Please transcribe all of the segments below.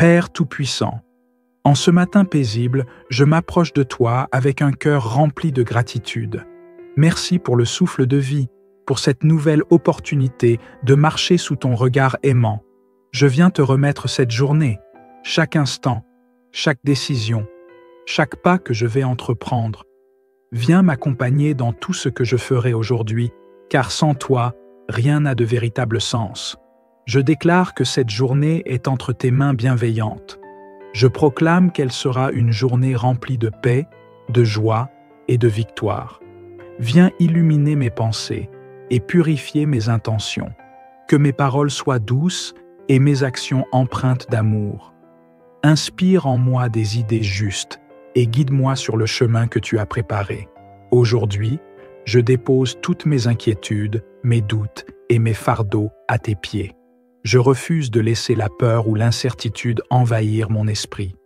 Père Tout-Puissant, en ce matin paisible, je m'approche de toi avec un cœur rempli de gratitude. Merci pour le souffle de vie, pour cette nouvelle opportunité de marcher sous ton regard aimant. Je viens te remettre cette journée, chaque instant, chaque décision, chaque pas que je vais entreprendre. Viens m'accompagner dans tout ce que je ferai aujourd'hui, car sans toi, rien n'a de véritable sens. Je déclare que cette journée est entre tes mains bienveillantes. Je proclame qu'elle sera une journée remplie de paix, de joie et de victoire. Viens illuminer mes pensées et purifier mes intentions. Que mes paroles soient douces et mes actions empreintes d'amour. Inspire en moi des idées justes et guide-moi sur le chemin que tu as préparé. Aujourd'hui, je dépose toutes mes inquiétudes, mes doutes et mes fardeaux à tes pieds. Je refuse de laisser la peur ou l'incertitude envahir mon esprit.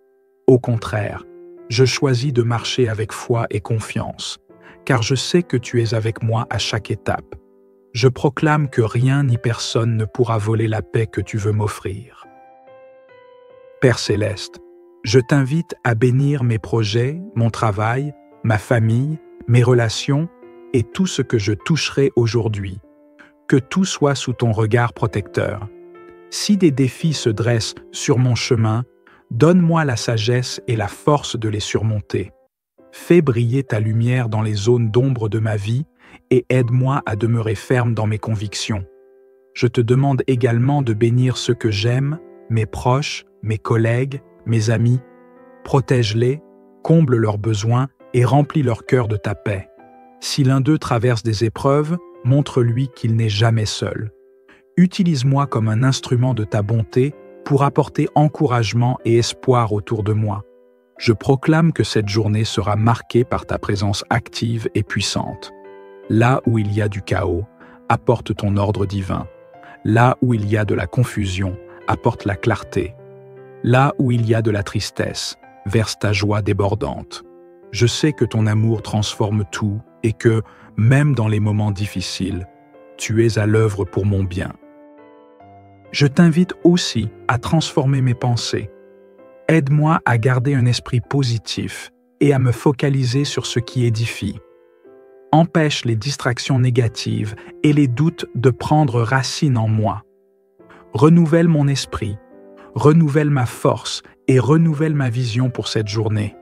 Au contraire, je choisis de marcher avec foi et confiance, car je sais que tu es avec moi à chaque étape. Je proclame que rien ni personne ne pourra voler la paix que tu veux m'offrir. Père Céleste, je t'invite à bénir mes projets, mon travail, ma famille, mes relations et tout ce que je toucherai aujourd'hui. Que tout soit sous ton regard protecteur. Si des défis se dressent sur mon chemin, donne-moi la sagesse et la force de les surmonter. Fais briller ta lumière dans les zones d'ombre de ma vie et aide-moi à demeurer ferme dans mes convictions. Je te demande également de bénir ceux que j'aime, mes proches, mes collègues, mes amis. Protège-les, comble leurs besoins et remplis leur cœur de ta paix. Si l'un d'eux traverse des épreuves, montre-lui qu'il n'est jamais seul. Utilise-moi comme un instrument de ta bonté pour apporter encouragement et espoir autour de moi. Je proclame que cette journée sera marquée par ta présence active et puissante. Là où il y a du chaos, apporte ton ordre divin. Là où il y a de la confusion, apporte la clarté. Là où il y a de la tristesse, verse ta joie débordante. Je sais que ton amour transforme tout et que, même dans les moments difficiles, tu es à l'œuvre pour mon bien. Je t'invite aussi à transformer mes pensées. Aide-moi à garder un esprit positif et à me focaliser sur ce qui édifie. Empêche les distractions négatives et les doutes de prendre racine en moi. Renouvelle mon esprit, renouvelle ma force et renouvelle ma vision pour cette journée.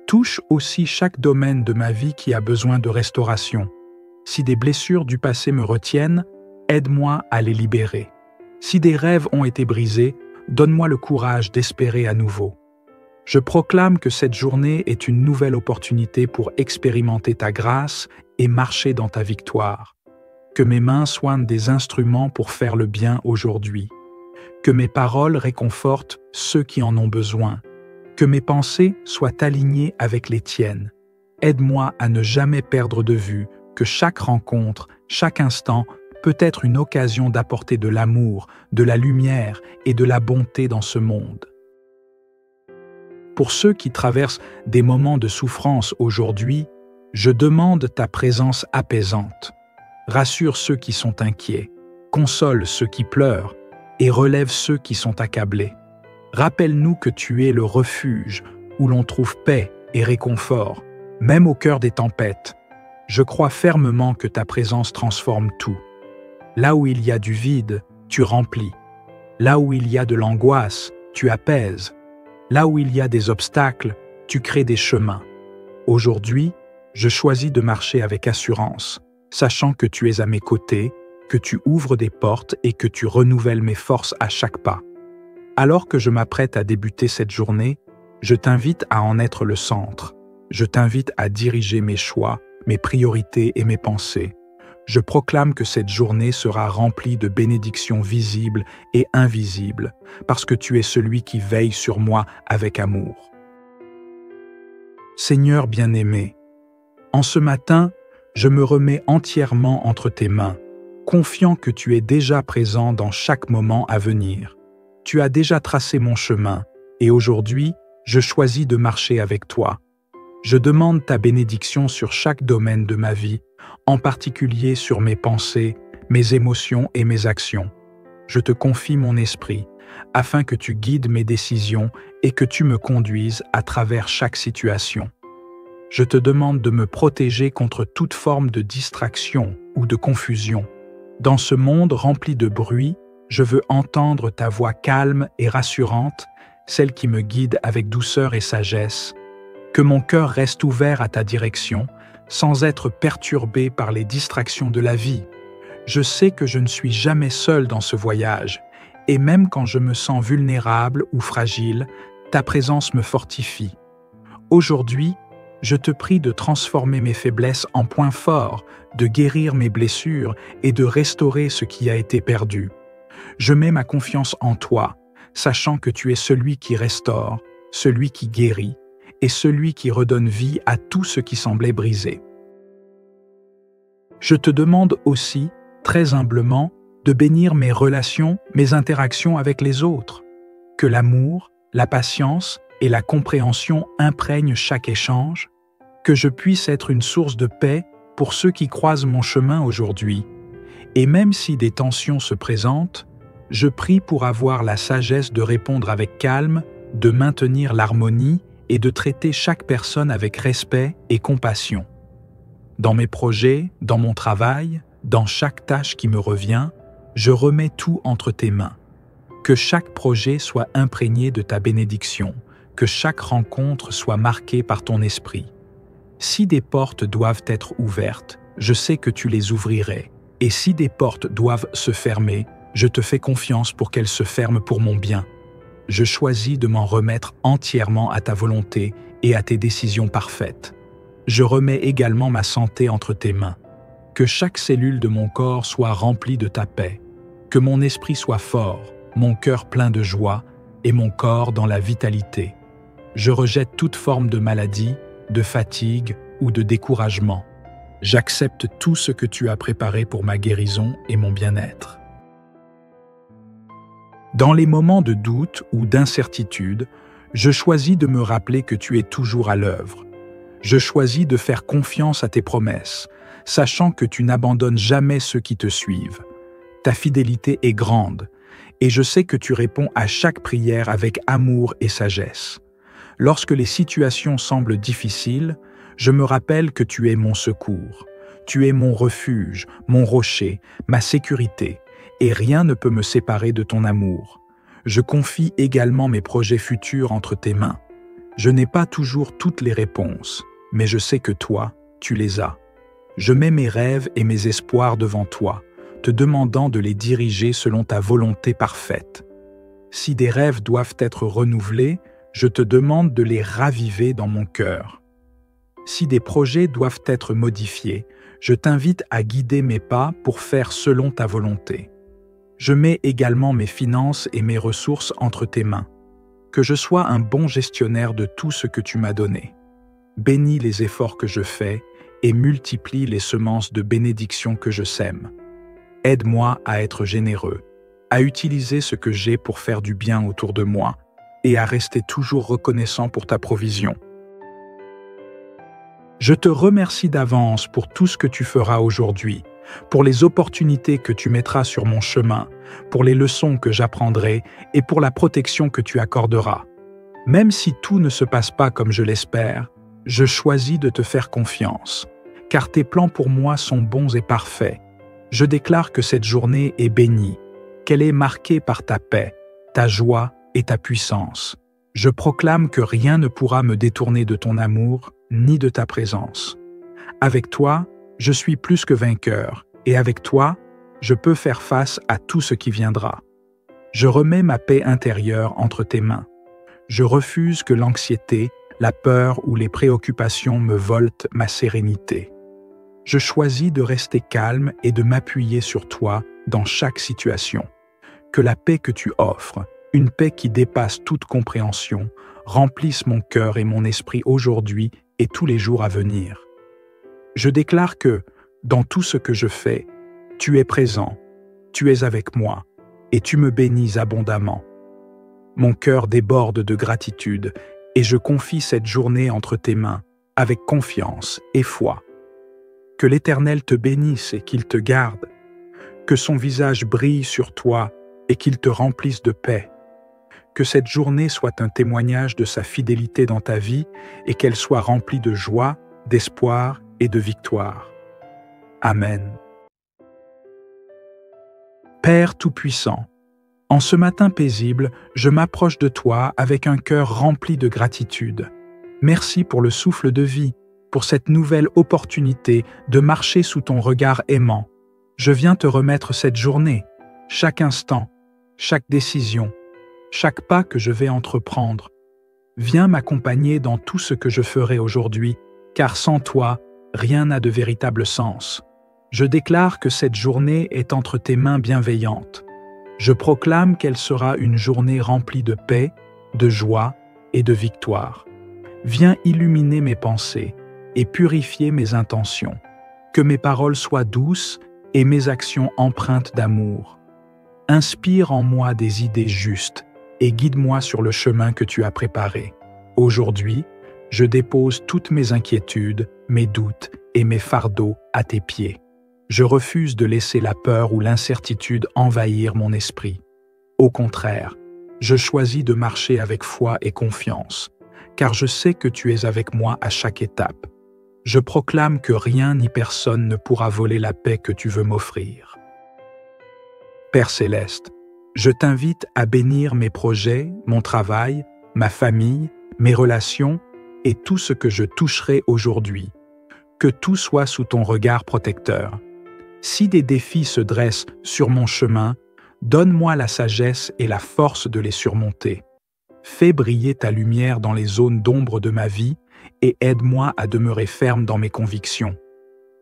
Touche aussi chaque domaine de ma vie qui a besoin de restauration. Si des blessures du passé me retiennent, aide-moi à les libérer. Si des rêves ont été brisés, donne-moi le courage d'espérer à nouveau. Je proclame que cette journée est une nouvelle opportunité pour expérimenter ta grâce et marcher dans ta victoire. Que mes mains soient des instruments pour faire le bien aujourd'hui. Que mes paroles réconfortent ceux qui en ont besoin. Que mes pensées soient alignées avec les tiennes. Aide-moi à ne jamais perdre de vue que chaque rencontre, chaque instant, peut être une occasion d'apporter de l'amour, de la lumière et de la bonté dans ce monde. Pour ceux qui traversent des moments de souffrance aujourd'hui, je demande ta présence apaisante. Rassure ceux qui sont inquiets, console ceux qui pleurent et relève ceux qui sont accablés. Rappelle-nous que tu es le refuge où l'on trouve paix et réconfort, même au cœur des tempêtes. Je crois fermement que ta présence transforme tout. Là où il y a du vide, tu remplis. Là où il y a de l'angoisse, tu apaises. Là où il y a des obstacles, tu crées des chemins. Aujourd'hui, je choisis de marcher avec assurance, sachant que tu es à mes côtés, que tu ouvres des portes et que tu renouvelles mes forces à chaque pas. Alors que je m'apprête à débuter cette journée, je t'invite à en être le centre. Je t'invite à diriger mes choix, mes priorités et mes pensées. Je proclame que cette journée sera remplie de bénédictions visibles et invisibles, parce que tu es celui qui veille sur moi avec amour. Seigneur bien-aimé, en ce matin, je me remets entièrement entre tes mains, confiant que tu es déjà présent dans chaque moment à venir. Tu as déjà tracé mon chemin, et aujourd'hui, je choisis de marcher avec toi. Je demande ta bénédiction sur chaque domaine de ma vie, en particulier sur mes pensées, mes émotions et mes actions. Je te confie mon esprit, afin que tu guides mes décisions et que tu me conduises à travers chaque situation. Je te demande de me protéger contre toute forme de distraction ou de confusion. Dans ce monde rempli de bruit, je veux entendre ta voix calme et rassurante, celle qui me guide avec douceur et sagesse. Que mon cœur reste ouvert à ta direction, sans être perturbé par les distractions de la vie. Je sais que je ne suis jamais seul dans ce voyage, et même quand je me sens vulnérable ou fragile, ta présence me fortifie. Aujourd'hui, je te prie de transformer mes faiblesses en points forts, de guérir mes blessures et de restaurer ce qui a été perdu. Je mets ma confiance en toi, sachant que tu es celui qui restaure, celui qui guérit et celui qui redonne vie à tout ce qui semblait brisé. Je te demande aussi, très humblement, de bénir mes relations, mes interactions avec les autres. Que l'amour, la patience et la compréhension imprègnent chaque échange, que je puisse être une source de paix pour ceux qui croisent mon chemin aujourd'hui. Et même si des tensions se présentent, je prie pour avoir la sagesse de répondre avec calme, de maintenir l'harmonie et de traiter chaque personne avec respect et compassion. Dans mes projets, dans mon travail, dans chaque tâche qui me revient, je remets tout entre tes mains. Que chaque projet soit imprégné de ta bénédiction, que chaque rencontre soit marquée par ton esprit. Si des portes doivent être ouvertes, je sais que tu les ouvrirais, et si des portes doivent se fermer, je te fais confiance pour qu'elles se ferment pour mon bien. Je choisis de m'en remettre entièrement à ta volonté et à tes décisions parfaites. Je remets également ma santé entre tes mains. Que chaque cellule de mon corps soit remplie de ta paix. Que mon esprit soit fort, mon cœur plein de joie et mon corps dans la vitalité. Je rejette toute forme de maladie, de fatigue ou de découragement. J'accepte tout ce que tu as préparé pour ma guérison et mon bien-être. Dans les moments de doute ou d'incertitude, je choisis de me rappeler que tu es toujours à l'œuvre. Je choisis de faire confiance à tes promesses, sachant que tu n'abandonnes jamais ceux qui te suivent. Ta fidélité est grande, et je sais que tu réponds à chaque prière avec amour et sagesse. Lorsque les situations semblent difficiles, je me rappelle que tu es mon secours. Tu es mon refuge, mon rocher, ma sécurité, et rien ne peut me séparer de ton amour. Je confie également mes projets futurs entre tes mains. Je n'ai pas toujours toutes les réponses, mais je sais que toi, tu les as. Je mets mes rêves et mes espoirs devant toi, te demandant de les diriger selon ta volonté parfaite. Si des rêves doivent être renouvelés, je te demande de les raviver dans mon cœur. Si des projets doivent être modifiés, je t'invite à guider mes pas pour faire selon ta volonté. Je mets également mes finances et mes ressources entre tes mains. Que je sois un bon gestionnaire de tout ce que tu m'as donné. Bénis les efforts que je fais et multiplie les semences de bénédiction que je sème. Aide-moi à être généreux, à utiliser ce que j'ai pour faire du bien autour de moi et à rester toujours reconnaissant pour ta provision. Je te remercie d'avance pour tout ce que tu feras aujourd'hui, pour les opportunités que tu mettras sur mon chemin, pour les leçons que j'apprendrai et pour la protection que tu accorderas. Même si tout ne se passe pas comme je l'espère, je choisis de te faire confiance, car tes plans pour moi sont bons et parfaits. Je déclare que cette journée est bénie, qu'elle est marquée par ta paix, ta joie et ta puissance. Je proclame que rien ne pourra me détourner de ton amour ni de ta présence. Avec toi, je suis plus que vainqueur, et avec toi, je peux faire face à tout ce qui viendra. Je remets ma paix intérieure entre tes mains. Je refuse que l'anxiété, la peur ou les préoccupations me volent ma sérénité. Je choisis de rester calme et de m'appuyer sur toi dans chaque situation. Que la paix que tu offres, une paix qui dépasse toute compréhension, remplisse mon cœur et mon esprit aujourd'hui et tous les jours à venir. Je déclare que, dans tout ce que je fais, tu es présent, tu es avec moi, et tu me bénis abondamment. Mon cœur déborde de gratitude, et je confie cette journée entre tes mains, avec confiance et foi. Que l'Éternel te bénisse et qu'il te garde, que son visage brille sur toi et qu'il te remplisse de paix. Que cette journée soit un témoignage de sa fidélité dans ta vie et qu'elle soit remplie de joie, d'espoir et de victoire. Amen. Père Tout-Puissant, en ce matin paisible, je m'approche de toi avec un cœur rempli de gratitude. Merci pour le souffle de vie, pour cette nouvelle opportunité de marcher sous ton regard aimant. Je viens te remettre cette journée, chaque instant, chaque décision, chaque pas que je vais entreprendre. Viens m'accompagner dans tout ce que je ferai aujourd'hui, car sans toi, rien n'a de véritable sens. Je déclare que cette journée est entre tes mains bienveillantes. Je proclame qu'elle sera une journée remplie de paix, de joie et de victoire. Viens illuminer mes pensées et purifier mes intentions. Que mes paroles soient douces et mes actions empreintes d'amour. Inspire en moi des idées justes et guide-moi sur le chemin que tu as préparé. Aujourd'hui, je dépose toutes mes inquiétudes, mes doutes et mes fardeaux à tes pieds. Je refuse de laisser la peur ou l'incertitude envahir mon esprit. Au contraire, je choisis de marcher avec foi et confiance, car je sais que tu es avec moi à chaque étape. Je proclame que rien ni personne ne pourra voler la paix que tu veux m'offrir. Père Céleste, je t'invite à bénir mes projets, mon travail, ma famille, mes relations et tout ce que je toucherai aujourd'hui. Que tout soit sous ton regard protecteur. Si des défis se dressent sur mon chemin, donne-moi la sagesse et la force de les surmonter. Fais briller ta lumière dans les zones d'ombre de ma vie et aide-moi à demeurer ferme dans mes convictions.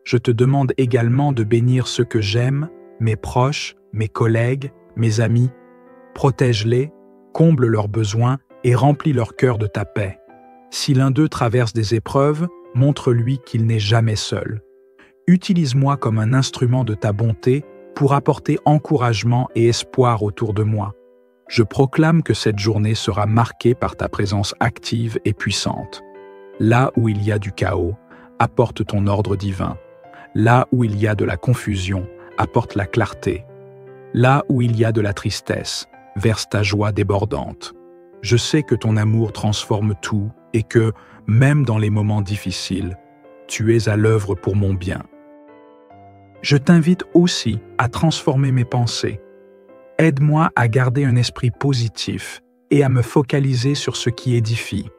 Je te demande également de bénir ceux que j'aime, mes proches, mes collègues, mes amis. Protège-les, comble leurs besoins et remplis leur cœur de ta paix. Si l'un d'eux traverse des épreuves, montre-lui qu'il n'est jamais seul. Utilise-moi comme un instrument de ta bonté pour apporter encouragement et espoir autour de moi. Je proclame que cette journée sera marquée par ta présence active et puissante. Là où il y a du chaos, apporte ton ordre divin. Là où il y a de la confusion, apporte la clarté. Là où il y a de la tristesse, verse ta joie débordante. Je sais que ton amour transforme tout et que, même dans les moments difficiles, tu es à l'œuvre pour mon bien. Je t'invite aussi à transformer mes pensées. Aide-moi à garder un esprit positif et à me focaliser sur ce qui édifie.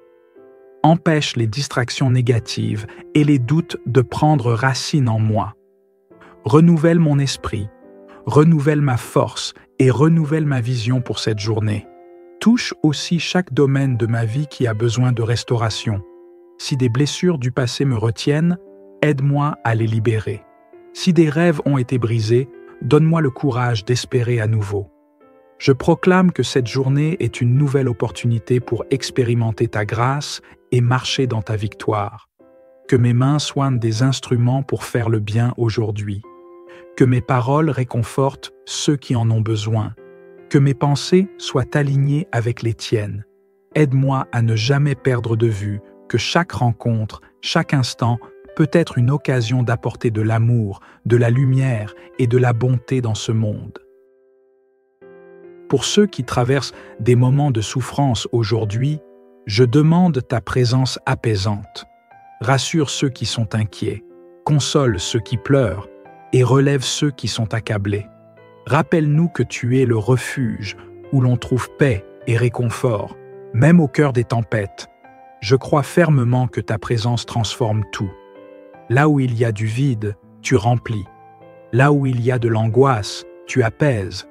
Empêche les distractions négatives et les doutes de prendre racine en moi. Renouvelle mon esprit, renouvelle ma force et renouvelle ma vision pour cette journée. Touche aussi chaque domaine de ma vie qui a besoin de restauration. Si des blessures du passé me retiennent, aide-moi à les libérer. Si des rêves ont été brisés, donne-moi le courage d'espérer à nouveau. Je proclame que cette journée est une nouvelle opportunité pour expérimenter ta grâce et marcher dans ta victoire. Que mes mains soient des instruments pour faire le bien aujourd'hui. Que mes paroles réconfortent ceux qui en ont besoin. Que mes pensées soient alignées avec les tiennes. Aide-moi à ne jamais perdre de vue que chaque rencontre, chaque instant peut être une occasion d'apporter de l'amour, de la lumière et de la bonté dans ce monde. Pour ceux qui traversent des moments de souffrance aujourd'hui, je demande ta présence apaisante. Rassure ceux qui sont inquiets, console ceux qui pleurent et relève ceux qui sont accablés. Rappelle-nous que tu es le refuge où l'on trouve paix et réconfort, même au cœur des tempêtes. Je crois fermement que ta présence transforme tout. Là où il y a du vide, tu remplis. Là où il y a de l'angoisse, tu apaises.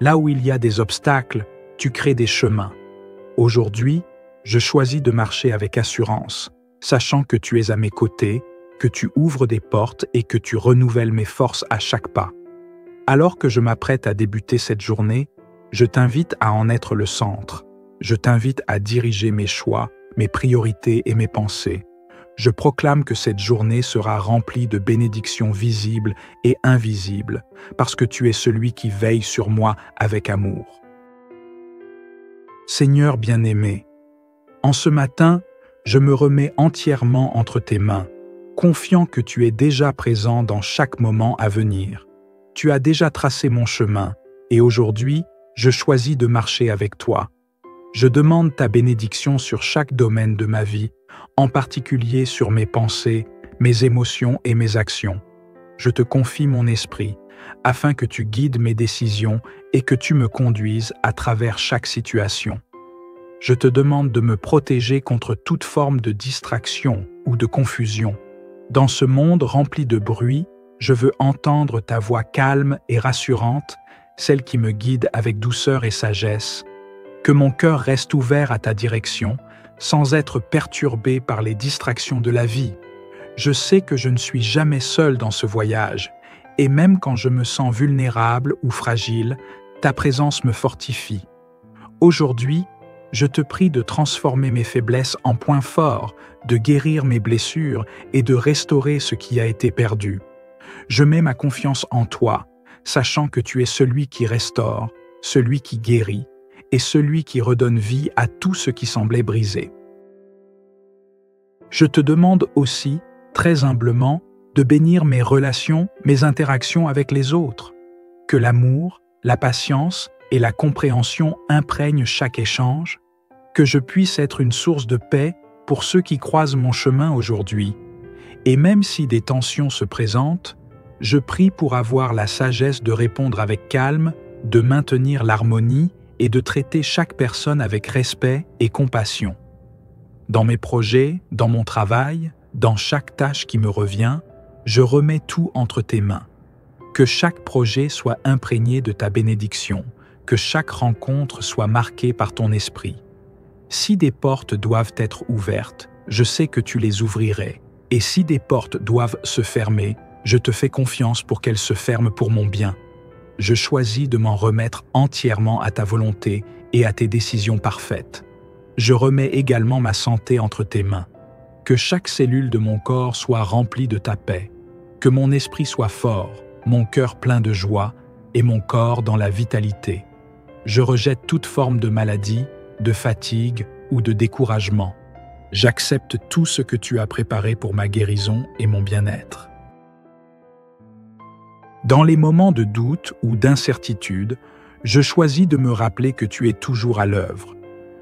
Là où il y a des obstacles, tu crées des chemins. Aujourd'hui, je choisis de marcher avec assurance, sachant que tu es à mes côtés, que tu ouvres des portes et que tu renouvelles mes forces à chaque pas. Alors que je m'apprête à débuter cette journée, je t'invite à en être le centre. Je t'invite à diriger mes choix, mes priorités et mes pensées. Je proclame que cette journée sera remplie de bénédictions visibles et invisibles, parce que tu es celui qui veille sur moi avec amour. Seigneur bien-aimé, en ce matin, je me remets entièrement entre tes mains, confiant que tu es déjà présent dans chaque moment à venir. Tu as déjà tracé mon chemin, et aujourd'hui, je choisis de marcher avec toi. Je demande ta bénédiction sur chaque domaine de ma vie, en particulier sur mes pensées, mes émotions et mes actions. Je te confie mon esprit, afin que tu guides mes décisions et que tu me conduises à travers chaque situation. Je te demande de me protéger contre toute forme de distraction ou de confusion. Dans ce monde rempli de bruit, je veux entendre ta voix calme et rassurante, celle qui me guide avec douceur et sagesse. Que mon cœur reste ouvert à ta direction, sans être perturbé par les distractions de la vie. Je sais que je ne suis jamais seul dans ce voyage, et même quand je me sens vulnérable ou fragile, ta présence me fortifie. Aujourd'hui, je te prie de transformer mes faiblesses en points forts, de guérir mes blessures et de restaurer ce qui a été perdu. Je mets ma confiance en toi, sachant que tu es celui qui restaure, celui qui guérit et celui qui redonne vie à tout ce qui semblait brisé. Je te demande aussi, très humblement, de bénir mes relations, mes interactions avec les autres. Que l'amour, la patience et la compréhension imprègnent chaque échange, que je puisse être une source de paix pour ceux qui croisent mon chemin aujourd'hui. Et même si des tensions se présentent, je prie pour avoir la sagesse de répondre avec calme, de maintenir l'harmonie et de traiter chaque personne avec respect et compassion. Dans mes projets, dans mon travail, dans chaque tâche qui me revient, je remets tout entre tes mains. Que chaque projet soit imprégné de ta bénédiction, que chaque rencontre soit marquée par ton esprit. Si des portes doivent être ouvertes, je sais que tu les ouvrirais, et si des portes doivent se fermer, je te fais confiance pour qu'elles se ferment pour mon bien. Je choisis de m'en remettre entièrement à ta volonté et à tes décisions parfaites. Je remets également ma santé entre tes mains. Que chaque cellule de mon corps soit remplie de ta paix. Que mon esprit soit fort, mon cœur plein de joie et mon corps dans la vitalité. Je rejette toute forme de maladie, de fatigue ou de découragement. J'accepte tout ce que tu as préparé pour ma guérison et mon bien-être. Dans les moments de doute ou d'incertitude, je choisis de me rappeler que tu es toujours à l'œuvre.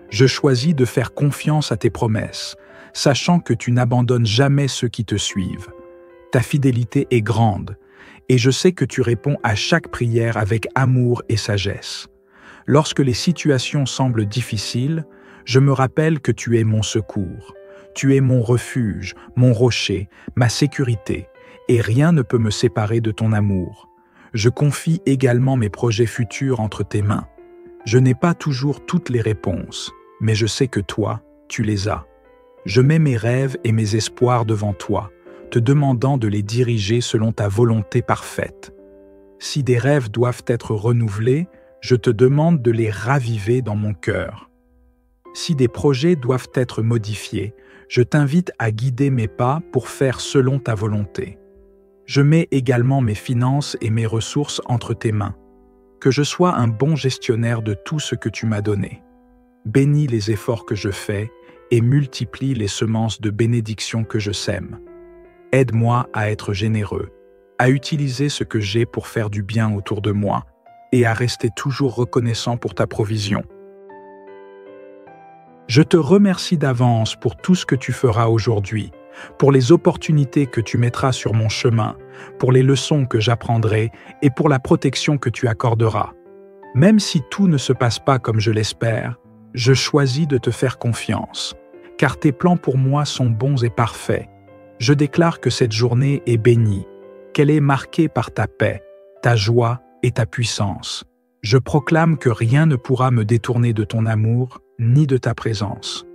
Je choisis de faire confiance à tes promesses, sachant que tu n'abandonnes jamais ceux qui te suivent. Ta fidélité est grande, et je sais que tu réponds à chaque prière avec amour et sagesse. Lorsque les situations semblent difficiles, je me rappelle que tu es mon secours. Tu es mon refuge, mon rocher, ma sécurité, et rien ne peut me séparer de ton amour. Je confie également mes projets futurs entre tes mains. Je n'ai pas toujours toutes les réponses, mais je sais que toi, tu les as. Je mets mes rêves et mes espoirs devant toi, te demandant de les diriger selon ta volonté parfaite. Si des rêves doivent être renouvelés, je te demande de les raviver dans mon cœur. Si des projets doivent être modifiés, je t'invite à guider mes pas pour faire selon ta volonté. Je mets également mes finances et mes ressources entre tes mains. Que je sois un bon gestionnaire de tout ce que tu m'as donné. Bénis les efforts que je fais et multiplie les semences de bénédiction que je sème. Aide-moi à être généreux, à utiliser ce que j'ai pour faire du bien autour de moi et à rester toujours reconnaissant pour ta provision. Je te remercie d'avance pour tout ce que tu feras aujourd'hui, pour les opportunités que tu mettras sur mon chemin, pour les leçons que j'apprendrai et pour la protection que tu accorderas. Même si tout ne se passe pas comme je l'espère, je choisis de te faire confiance, car tes plans pour moi sont bons et parfaits. Je déclare que cette journée est bénie, qu'elle est marquée par ta paix, ta joie et ta puissance. Je proclame que rien ne pourra me détourner de ton amour ni de ta présence.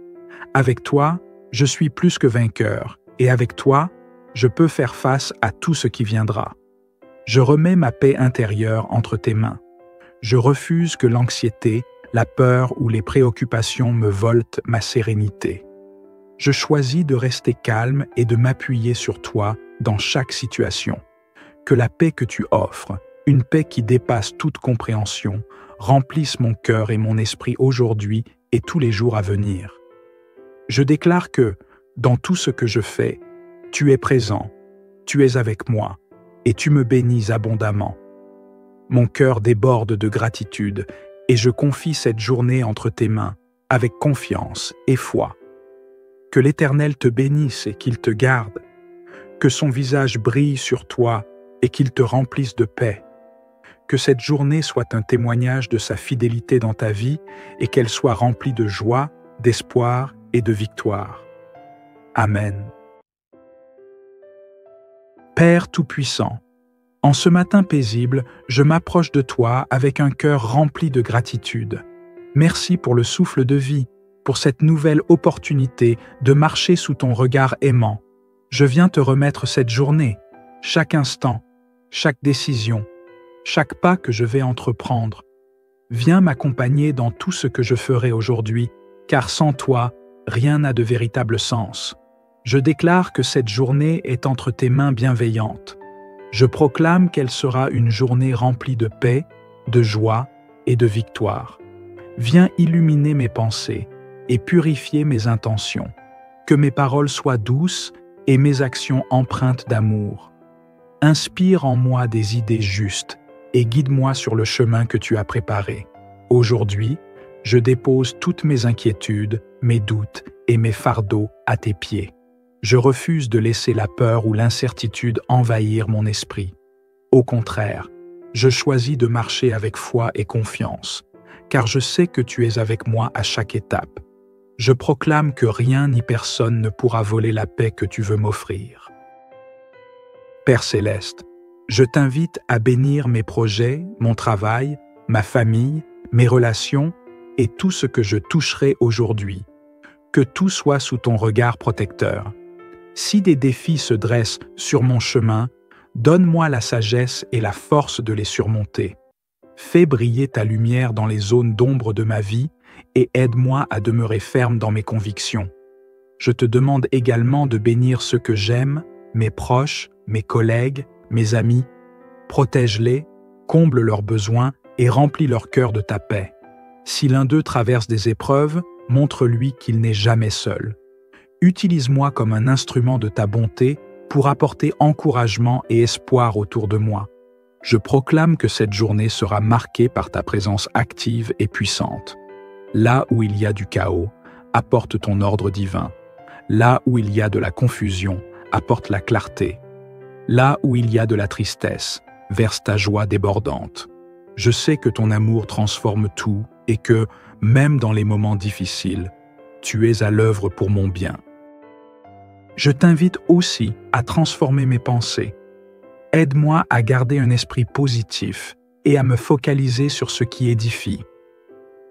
Avec toi, je suis plus que vainqueur, et avec toi, je peux faire face à tout ce qui viendra. Je remets ma paix intérieure entre tes mains. Je refuse que l'anxiété, la peur ou les préoccupations me volent ma sérénité. Je choisis de rester calme et de m'appuyer sur toi dans chaque situation. Que la paix que tu offres, une paix qui dépasse toute compréhension, remplisse mon cœur et mon esprit aujourd'hui et tous les jours à venir. Je déclare que, dans tout ce que je fais, tu es présent, tu es avec moi, et tu me bénis abondamment. Mon cœur déborde de gratitude, et je confie cette journée entre tes mains, avec confiance et foi. Que l'Éternel te bénisse et qu'il te garde, que son visage brille sur toi et qu'il te remplisse de paix. Que cette journée soit un témoignage de sa fidélité dans ta vie et qu'elle soit remplie de joie, d'espoir et de victoire. Amen. Père Tout-Puissant, en ce matin paisible, je m'approche de toi avec un cœur rempli de gratitude. Merci pour le souffle de vie, pour cette nouvelle opportunité de marcher sous ton regard aimant. Je viens te remettre cette journée, chaque instant, chaque décision, chaque pas que je vais entreprendre. Viens m'accompagner dans tout ce que je ferai aujourd'hui, car sans toi, rien n'a de véritable sens. Je déclare que cette journée est entre tes mains bienveillantes. Je proclame qu'elle sera une journée remplie de paix, de joie et de victoire. Viens illuminer mes pensées et purifier mes intentions. Que mes paroles soient douces et mes actions empreintes d'amour. Inspire en moi des idées justes et guide-moi sur le chemin que tu as préparé. Aujourd'hui, je dépose toutes mes inquiétudes, mes doutes et mes fardeaux à tes pieds. Je refuse de laisser la peur ou l'incertitude envahir mon esprit. Au contraire, je choisis de marcher avec foi et confiance, car je sais que tu es avec moi à chaque étape. Je proclame que rien ni personne ne pourra voler la paix que tu veux m'offrir. Père Céleste, je t'invite à bénir mes projets, mon travail, ma famille, mes relations et tout ce que je toucherai aujourd'hui. Que tout soit sous ton regard protecteur. Si des défis se dressent sur mon chemin, donne-moi la sagesse et la force de les surmonter. Fais briller ta lumière dans les zones d'ombre de ma vie et aide-moi à demeurer ferme dans mes convictions. Je te demande également de bénir ceux que j'aime, mes proches, mes collègues, mes amis. Protège-les, comble leurs besoins et remplis leur cœur de ta paix. Si l'un d'eux traverse des épreuves, montre-lui qu'il n'est jamais seul. Utilise-moi comme un instrument de ta bonté pour apporter encouragement et espoir autour de moi. Je proclame que cette journée sera marquée par ta présence active et puissante. Là où il y a du chaos, apporte ton ordre divin. Là où il y a de la confusion, apporte la clarté. Là où il y a de la tristesse, verse ta joie débordante. Je sais que ton amour transforme tout et que, même dans les moments difficiles, tu es à l'œuvre pour mon bien. Je t'invite aussi à transformer mes pensées. Aide-moi à garder un esprit positif et à me focaliser sur ce qui édifie.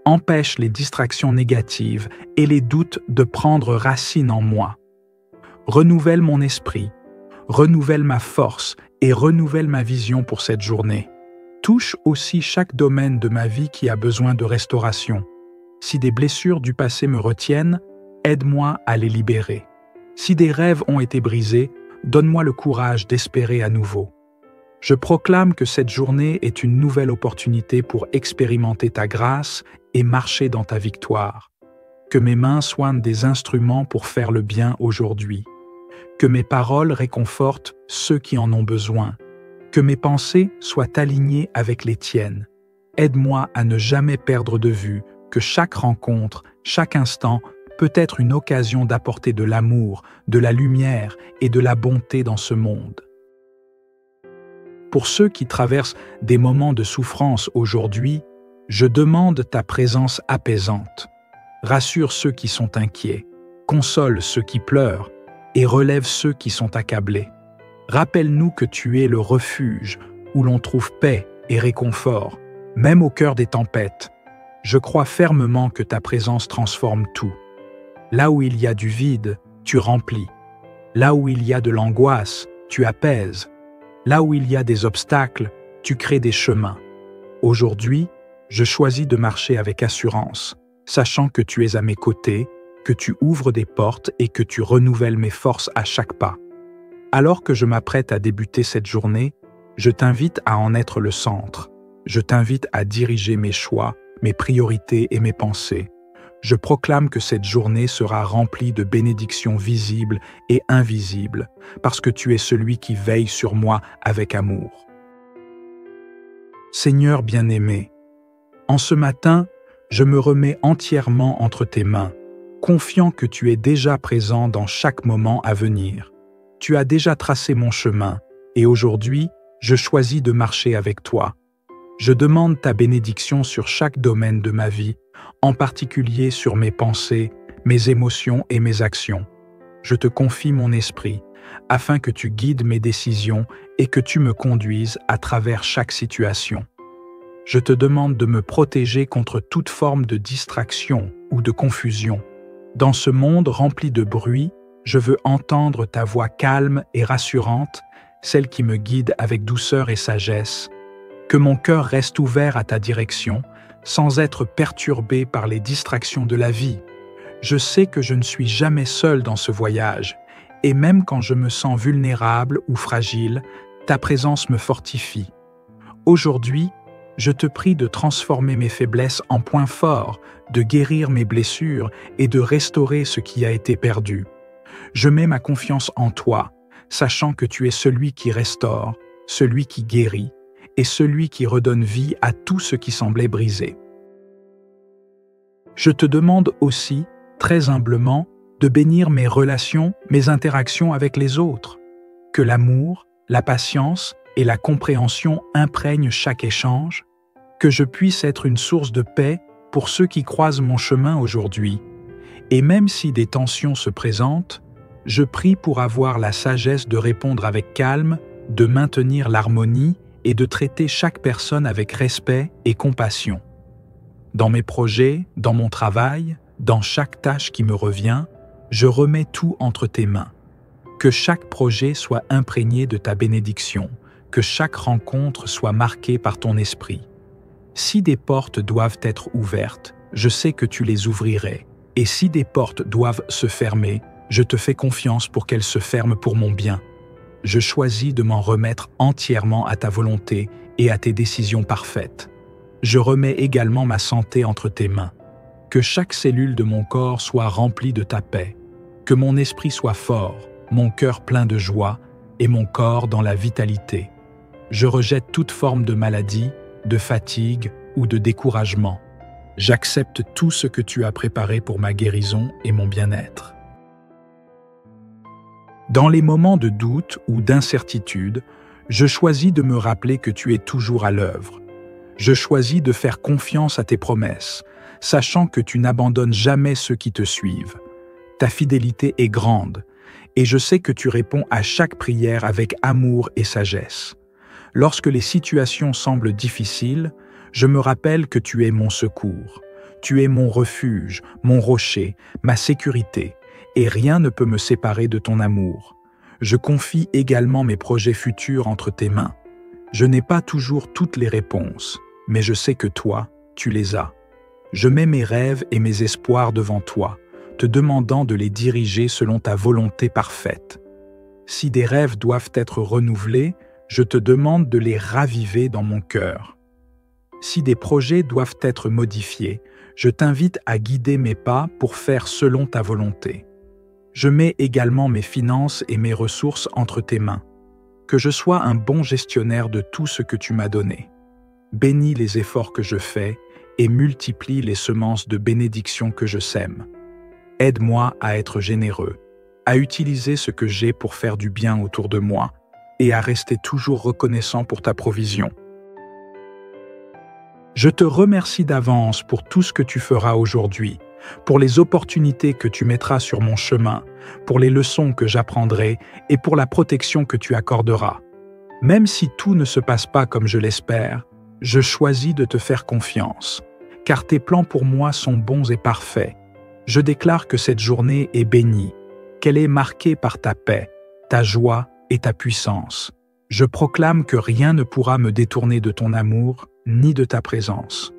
Empêche les distractions négatives et les doutes de prendre racine en moi. Renouvelle mon esprit, renouvelle ma force et renouvelle ma vision pour cette journée. Touche aussi chaque domaine de ma vie qui a besoin de restauration. Si des blessures du passé me retiennent, aide-moi à les libérer. Si des rêves ont été brisés, donne-moi le courage d'espérer à nouveau. Je proclame que cette journée est une nouvelle opportunité pour expérimenter ta grâce et marcher dans ta victoire. Que mes mains soient des instruments pour faire le bien aujourd'hui. Que mes paroles réconfortent ceux qui en ont besoin. Que mes pensées soient alignées avec les tiennes. Aide-moi à ne jamais perdre de vue que chaque rencontre, chaque instant, peut être une occasion d'apporter de l'amour, de la lumière et de la bonté dans ce monde. Pour ceux qui traversent des moments de souffrance aujourd'hui, je demande ta présence apaisante. Rassure ceux qui sont inquiets, console ceux qui pleurent et relève ceux qui sont accablés. Rappelle-nous que tu es le refuge où l'on trouve paix et réconfort, même au cœur des tempêtes. Je crois fermement que ta présence transforme tout. Là où il y a du vide, tu remplis. Là où il y a de l'angoisse, tu apaises. Là où il y a des obstacles, tu crées des chemins. Aujourd'hui, je choisis de marcher avec assurance, sachant que tu es à mes côtés, que tu ouvres des portes et que tu renouvelles mes forces à chaque pas. Alors que je m'apprête à débuter cette journée, je t'invite à en être le centre. Je t'invite à diriger mes choix, mes priorités et mes pensées. Je proclame que cette journée sera remplie de bénédictions visibles et invisibles, parce que tu es celui qui veille sur moi avec amour. Seigneur bien-aimé, en ce matin, Je me remets entièrement entre tes mains, confiant que tu es déjà présent dans chaque moment à venir. Tu as déjà tracé mon chemin, et aujourd'hui, je choisis de marcher avec toi. Je demande ta bénédiction sur chaque domaine de ma vie, en particulier sur mes pensées, mes émotions et mes actions. Je te confie mon esprit, afin que tu guides mes décisions et que tu me conduises à travers chaque situation. Je te demande de me protéger contre toute forme de distraction ou de confusion. Dans ce monde rempli de bruit, je veux entendre ta voix calme et rassurante, celle qui me guide avec douceur et sagesse. Que mon cœur reste ouvert à ta direction, sans être perturbé par les distractions de la vie. Je sais que je ne suis jamais seul dans ce voyage, et même quand je me sens vulnérable ou fragile, ta présence me fortifie. Aujourd'hui, je te prie de transformer mes faiblesses en points forts, de guérir mes blessures et de restaurer ce qui a été perdu. Je mets ma confiance en toi, sachant que tu es celui qui restaure, celui qui guérit et celui qui redonne vie à tout ce qui semblait brisé. Je te demande aussi, très humblement, de bénir mes relations, mes interactions avec les autres. Que l'amour, la patience et la compréhension imprègnent chaque échange, que je puisse être une source de paix pour ceux qui croisent mon chemin aujourd'hui. Et même si des tensions se présentent, je prie pour avoir la sagesse de répondre avec calme, de maintenir l'harmonie et de traiter chaque personne avec respect et compassion. Dans mes projets, dans mon travail, dans chaque tâche qui me revient, je remets tout entre tes mains. Que chaque projet soit imprégné de ta bénédiction, que chaque rencontre soit marquée par ton esprit. Si des portes doivent être ouvertes, je sais que tu les ouvrirais, et si des portes doivent se fermer, je te fais confiance pour qu'elles se ferment pour mon bien. Je choisis de m'en remettre entièrement à ta volonté et à tes décisions parfaites. Je remets également ma santé entre tes mains. Que chaque cellule de mon corps soit remplie de ta paix, que mon esprit soit fort, mon cœur plein de joie et mon corps dans la vitalité. Je rejette toute forme de maladie, de fatigue ou de découragement. J'accepte tout ce que tu as préparé pour ma guérison et mon bien-être. Dans les moments de doute ou d'incertitude, je choisis de me rappeler que tu es toujours à l'œuvre. Je choisis de faire confiance à tes promesses, sachant que tu n'abandonnes jamais ceux qui te suivent. Ta fidélité est grande, et je sais que tu réponds à chaque prière avec amour et sagesse. Lorsque les situations semblent difficiles, je me rappelle que tu es mon secours. Tu es mon refuge, mon rocher, ma sécurité, et rien ne peut me séparer de ton amour. Je confie également mes projets futurs entre tes mains. Je n'ai pas toujours toutes les réponses, mais je sais que toi, tu les as. Je mets mes rêves et mes espoirs devant toi, te demandant de les diriger selon ta volonté parfaite. Si des rêves doivent être renouvelés, je te demande de les raviver dans mon cœur. Si des projets doivent être modifiés, je t'invite à guider mes pas pour faire selon ta volonté. Je mets également mes finances et mes ressources entre tes mains. Que je sois un bon gestionnaire de tout ce que tu m'as donné. Bénis les efforts que je fais et multiplie les semences de bénédiction que je sème. Aide-moi à être généreux, à utiliser ce que j'ai pour faire du bien autour de moi et à rester toujours reconnaissant pour ta provision. Je te remercie d'avance pour tout ce que tu feras aujourd'hui, pour les opportunités que tu mettras sur mon chemin, pour les leçons que j'apprendrai et pour la protection que tu accorderas. Même si tout ne se passe pas comme je l'espère, je choisis de te faire confiance, car tes plans pour moi sont bons et parfaits. Je déclare que cette journée est bénie, qu'elle est marquée par ta paix, ta joie et ta puissance. Je proclame que rien ne pourra me détourner de ton amour ni de ta présence.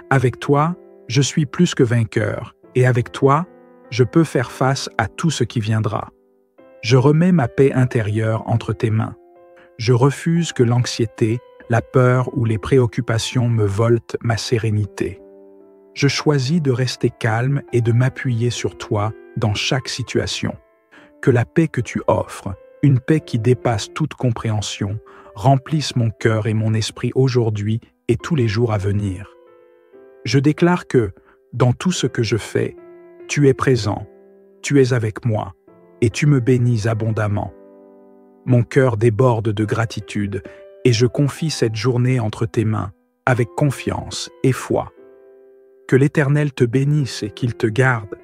Avec toi, je suis plus que vainqueur, et avec toi, je peux faire face à tout ce qui viendra. Je remets ma paix intérieure entre tes mains. Je refuse que l'anxiété, la peur ou les préoccupations me volent ma sérénité. Je choisis de rester calme et de m'appuyer sur toi dans chaque situation. Que la paix que tu offres, une paix qui dépasse toute compréhension, remplisse mon cœur et mon esprit aujourd'hui et tous les jours à venir. Je déclare que, dans tout ce que je fais, tu es présent, tu es avec moi, et tu me bénis abondamment. Mon cœur déborde de gratitude, et je confie cette journée entre tes mains, avec confiance et foi. Que l'Éternel te bénisse et qu'il te garde,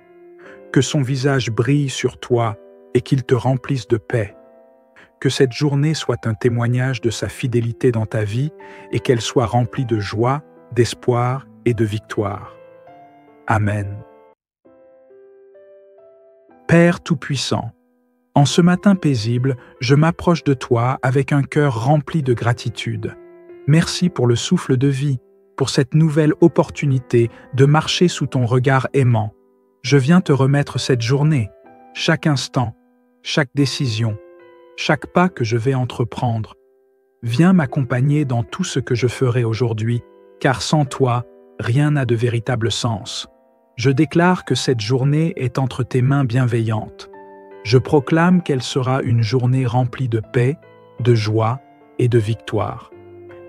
que son visage brille sur toi et qu'il te remplisse de paix. Que cette journée soit un témoignage de sa fidélité dans ta vie et qu'elle soit remplie de joie, d'espoir et de victoire. Amen. Père Tout-Puissant, en ce matin paisible, je m'approche de toi avec un cœur rempli de gratitude. Merci pour le souffle de vie, pour cette nouvelle opportunité de marcher sous ton regard aimant. Je viens te remettre cette journée, chaque instant, chaque décision, chaque pas que je vais entreprendre. Viens m'accompagner dans tout ce que je ferai aujourd'hui, car sans toi, rien n'a de véritable sens. Je déclare que cette journée est entre tes mains bienveillantes. Je proclame qu'elle sera une journée remplie de paix, de joie et de victoire.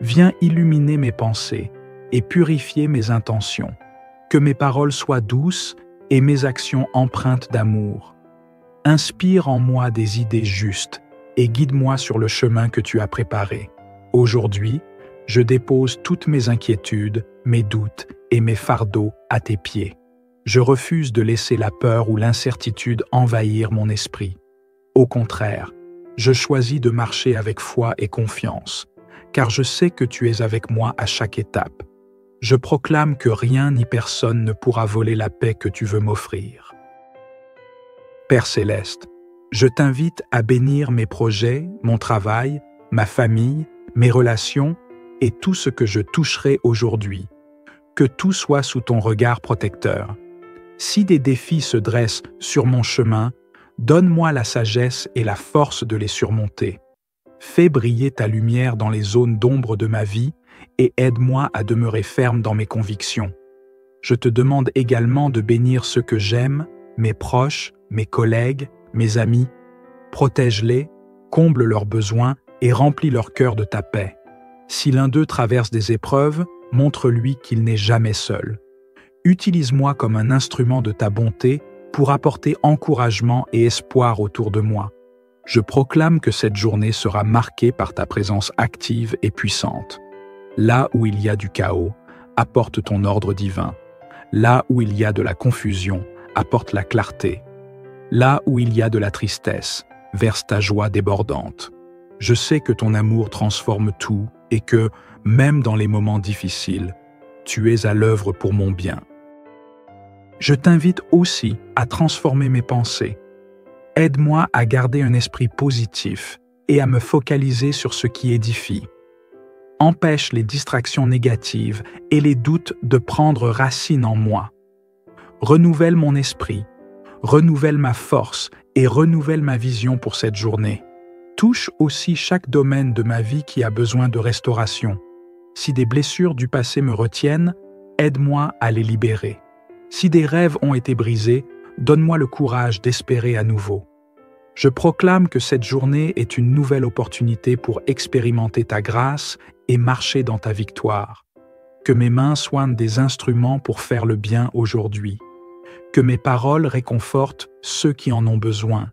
Viens illuminer mes pensées et purifier mes intentions. Que mes paroles soient douces et mes actions empreintes d'amour. Inspire en moi des idées justes et guide-moi sur le chemin que tu as préparé. Aujourd'hui, je dépose toutes mes inquiétudes, mes doutes et mes fardeaux à tes pieds. Je refuse de laisser la peur ou l'incertitude envahir mon esprit. Au contraire, je choisis de marcher avec foi et confiance, car je sais que tu es avec moi à chaque étape. Je proclame que rien ni personne ne pourra voler la paix que tu veux m'offrir. Père Céleste, je t'invite à bénir mes projets, mon travail, ma famille, mes relations et tout ce que je toucherai aujourd'hui. Que tout soit sous ton regard protecteur. Si des défis se dressent sur mon chemin, donne-moi la sagesse et la force de les surmonter. Fais briller ta lumière dans les zones d'ombre de ma vie et aide-moi à demeurer ferme dans mes convictions. Je te demande également de bénir ceux que j'aime, mes proches, mes collègues, mes amis. Protège-les, comble leurs besoins et remplis leur cœur de ta paix. Si l'un d'eux traverse des épreuves, montre-lui qu'il n'est jamais seul. Utilise-moi comme un instrument de ta bonté pour apporter encouragement et espoir autour de moi. Je proclame que cette journée sera marquée par ta présence active et puissante. Là où il y a du chaos, apporte ton ordre divin. Là où il y a de la confusion, apporte la clarté. Là où il y a de la tristesse, verse ta joie débordante. Je sais que ton amour transforme tout et que, même dans les moments difficiles, tu es à l'œuvre pour mon bien. Je t'invite aussi à transformer mes pensées. Aide-moi à garder un esprit positif et à me focaliser sur ce qui édifie. Empêche les distractions négatives et les doutes de prendre racine en moi. Renouvelle mon esprit, renouvelle ma force et renouvelle ma vision pour cette journée. Touche aussi chaque domaine de ma vie qui a besoin de restauration. Si des blessures du passé me retiennent, aide-moi à les libérer. Si des rêves ont été brisés, donne-moi le courage d'espérer à nouveau. Je proclame que cette journée est une nouvelle opportunité pour expérimenter ta grâce et marcher dans ta victoire. Que mes mains soient des instruments pour faire le bien aujourd'hui. Que mes paroles réconfortent ceux qui en ont besoin.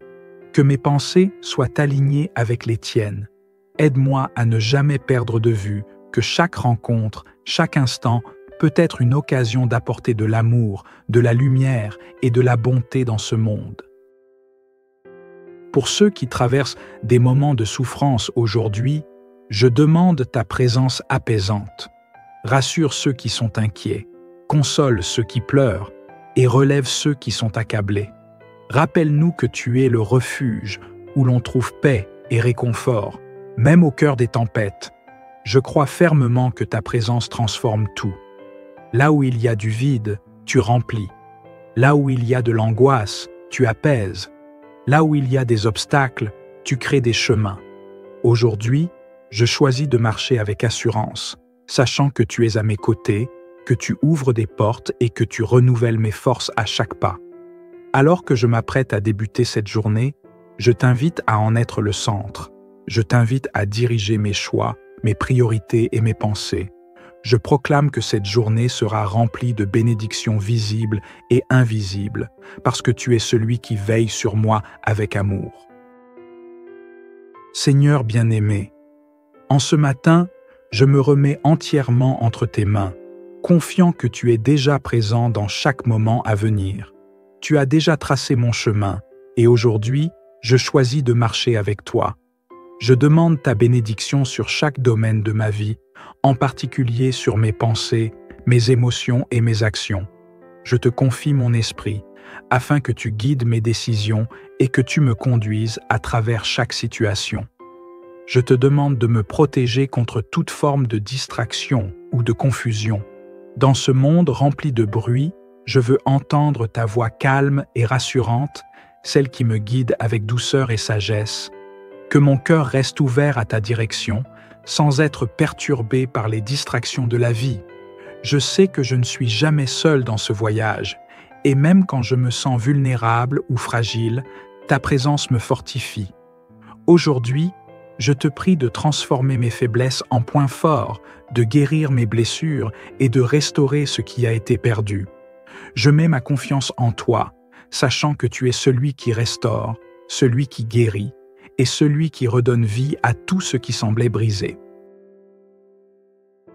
Que mes pensées soient alignées avec les tiennes. Aide-moi à ne jamais perdre de vue que chaque rencontre, chaque instant peut être une occasion d'apporter de l'amour, de la lumière et de la bonté dans ce monde. Pour ceux qui traversent des moments de souffrance aujourd'hui, je demande ta présence apaisante. Rassure ceux qui sont inquiets, console ceux qui pleurent et relève ceux qui sont accablés. Rappelle-nous que tu es le refuge où l'on trouve paix et réconfort, même au cœur des tempêtes. Je crois fermement que ta présence transforme tout. Là où il y a du vide, tu remplis. Là où il y a de l'angoisse, tu apaises. Là où il y a des obstacles, tu crées des chemins. Aujourd'hui, je choisis de marcher avec assurance, sachant que tu es à mes côtés, que tu ouvres des portes et que tu renouvelles mes forces à chaque pas. Alors que je m'apprête à débuter cette journée, je t'invite à en être le centre. Je t'invite à diriger mes choix, mes priorités et mes pensées. Je proclame que cette journée sera remplie de bénédictions visibles et invisibles, parce que tu es celui qui veille sur moi avec amour. Seigneur bien-aimé, en ce matin, je me remets entièrement entre tes mains, confiant que tu es déjà présent dans chaque moment à venir. Tu as déjà tracé mon chemin, et aujourd'hui, je choisis de marcher avec toi. Je demande ta bénédiction sur chaque domaine de ma vie, en particulier sur mes pensées, mes émotions et mes actions. Je te confie mon esprit, afin que tu guides mes décisions et que tu me conduises à travers chaque situation. Je te demande de me protéger contre toute forme de distraction ou de confusion. Dans ce monde rempli de bruit, je veux entendre ta voix calme et rassurante, celle qui me guide avec douceur et sagesse. Que mon cœur reste ouvert à ta direction, sans être perturbé par les distractions de la vie. Je sais que je ne suis jamais seul dans ce voyage, et même quand je me sens vulnérable ou fragile, ta présence me fortifie. Aujourd'hui, je te prie de transformer mes faiblesses en points forts, de guérir mes blessures et de restaurer ce qui a été perdu. Je mets ma confiance en toi, sachant que tu es celui qui restaure, celui qui guérit, et celui qui redonne vie à tout ce qui semblait brisé.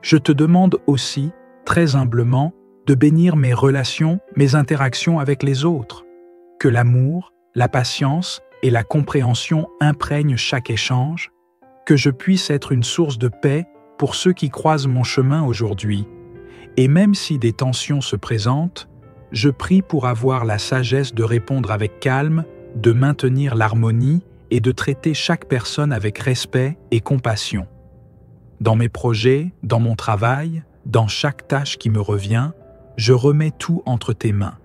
Je te demande aussi, très humblement, de bénir mes relations, mes interactions avec les autres. Que l'amour, la patience et la compréhension imprègnent chaque échange, que je puisse être une source de paix pour ceux qui croisent mon chemin aujourd'hui. Et même si des tensions se présentent, je prie pour avoir la sagesse de répondre avec calme, de maintenir l'harmonie et de traiter chaque personne avec respect et compassion. Dans mes projets, dans mon travail, dans chaque tâche qui me revient, je remets tout entre tes mains.